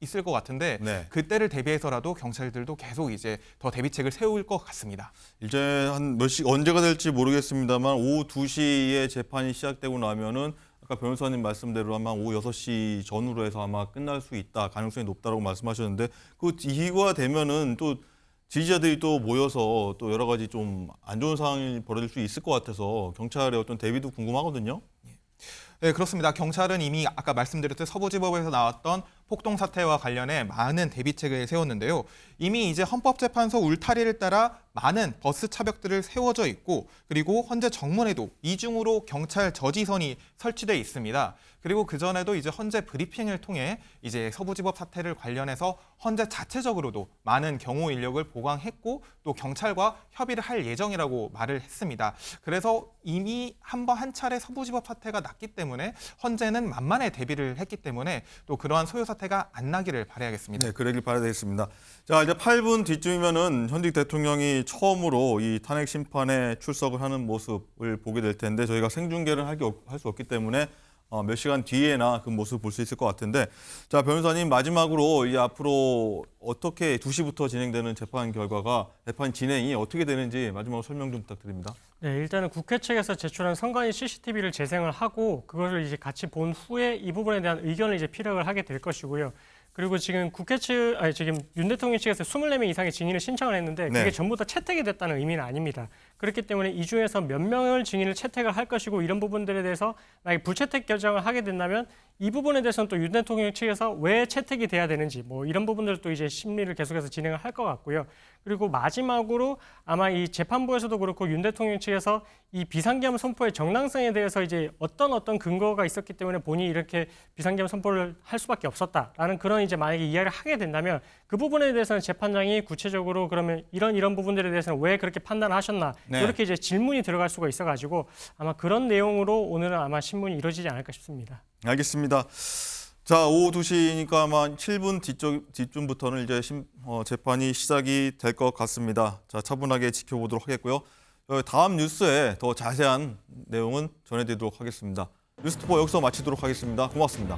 있을 것 같은데 네. 그때를 대비해서라도 경찰들도 계속 이제 더 대비책을 세울 것 같습니다. 이제 한 언제가 될지 모르겠습니다만 오후 2시에 재판이 시작되고 나면은 아까 변호사님 말씀대로 아마 오후 6시 전후로 해서 아마 끝날 수 있다, 가능성이 높다라고 말씀하셨는데, 그 이후가 되면은 또 지지자들이 또 모여서 또 여러 가지 좀 안 좋은 상황이 벌어질 수 있을 것 같아서 경찰의 어떤 대비도 궁금하거든요. 네, 그렇습니다. 경찰은 이미 아까 말씀드렸듯 서부지법에서 나왔던 폭동 사태와 관련해 많은 대비책을 세웠는데요. 이미 이제 헌법재판소 울타리를 따라 많은 버스 차벽들을 세워져 있고, 그리고 헌재 정문에도 이중으로 경찰 저지선이 설치돼 있습니다. 그리고 그 전에도 이제 헌재 브리핑을 통해 이제 서부지법 사태를 관련해서 헌재 자체적으로도 많은 경호 인력을 보강했고 또 경찰과 협의를 할 예정이라고 말을 했습니다. 그래서 이미 한 차례 서부지법 사태가 났기 때문에 헌재는 만만의 대비를 했기 때문에 또 그러한 소요 사태가 안 나기를 바라야겠습니다. 네, 그러길 바라야 되겠습니다. 자, 이제 8분 뒤쯤이면은 현직 대통령이 처음으로 이 탄핵 심판에 출석을 하는 모습을 보게 될 텐데, 저희가 생중계를 할 수 없기 때문에 몇 시간 뒤에나 그 모습을 볼 수 있을 것 같은데, 자, 변호사님 마지막으로 이 앞으로 어떻게 2시부터 진행되는 재판 진행이 어떻게 되는지 마지막으로 설명 좀 부탁드립니다. 네, 일단은 국회 측에서 제출한 선관위 CCTV를 재생을 하고 그것을 이제 같이 본 후에 이 부분에 대한 의견을 이제 피력을 하게 될 것이고요. 그리고 지금 지금 윤 대통령 측에서 24명 이상의 증인을 신청을 했는데 그게 네. 전부 다 채택이 됐다는 의미는 아닙니다. 그렇기 때문에 이 중에서 몇 명을 증인을 채택을 할 것이고, 이런 부분들에 대해서 만약에 불채택 결정을 하게 된다면 이 부분에 대해서는 또 윤 대통령 측에서 왜 채택이 돼야 되는지 뭐 이런 부분들도 이제 심리를 계속해서 진행을 할 것 같고요. 그리고 마지막으로 아마 이 재판부에서도 그렇고 윤 대통령 측에서 이 비상계엄 선포의 정당성에 대해서 이제 어떤 근거가 있었기 때문에 본인이 이렇게 비상계엄 선포를 할 수밖에 없었다라는 그런 이제 만약에 이야기를 하게 된다면 그 부분에 대해서는 재판장이 구체적으로 그러면 이런 부분들에 대해서는 왜 그렇게 판단하셨나, 네. 이렇게 이제 질문이 들어갈 수가 있어가지고 아마 그런 내용으로 오늘은 아마 신문이 이루어지지 않을까 싶습니다. 알겠습니다. 자, 오후 2시니까 아마 7분 뒤쯤부터는 이제 재판이 시작이 될 것 같습니다. 자, 차분하게 지켜보도록 하겠고요. 다음 뉴스에 더 자세한 내용은 전해드리도록 하겠습니다. 뉴스토퍼 여기서 마치도록 하겠습니다. 고맙습니다.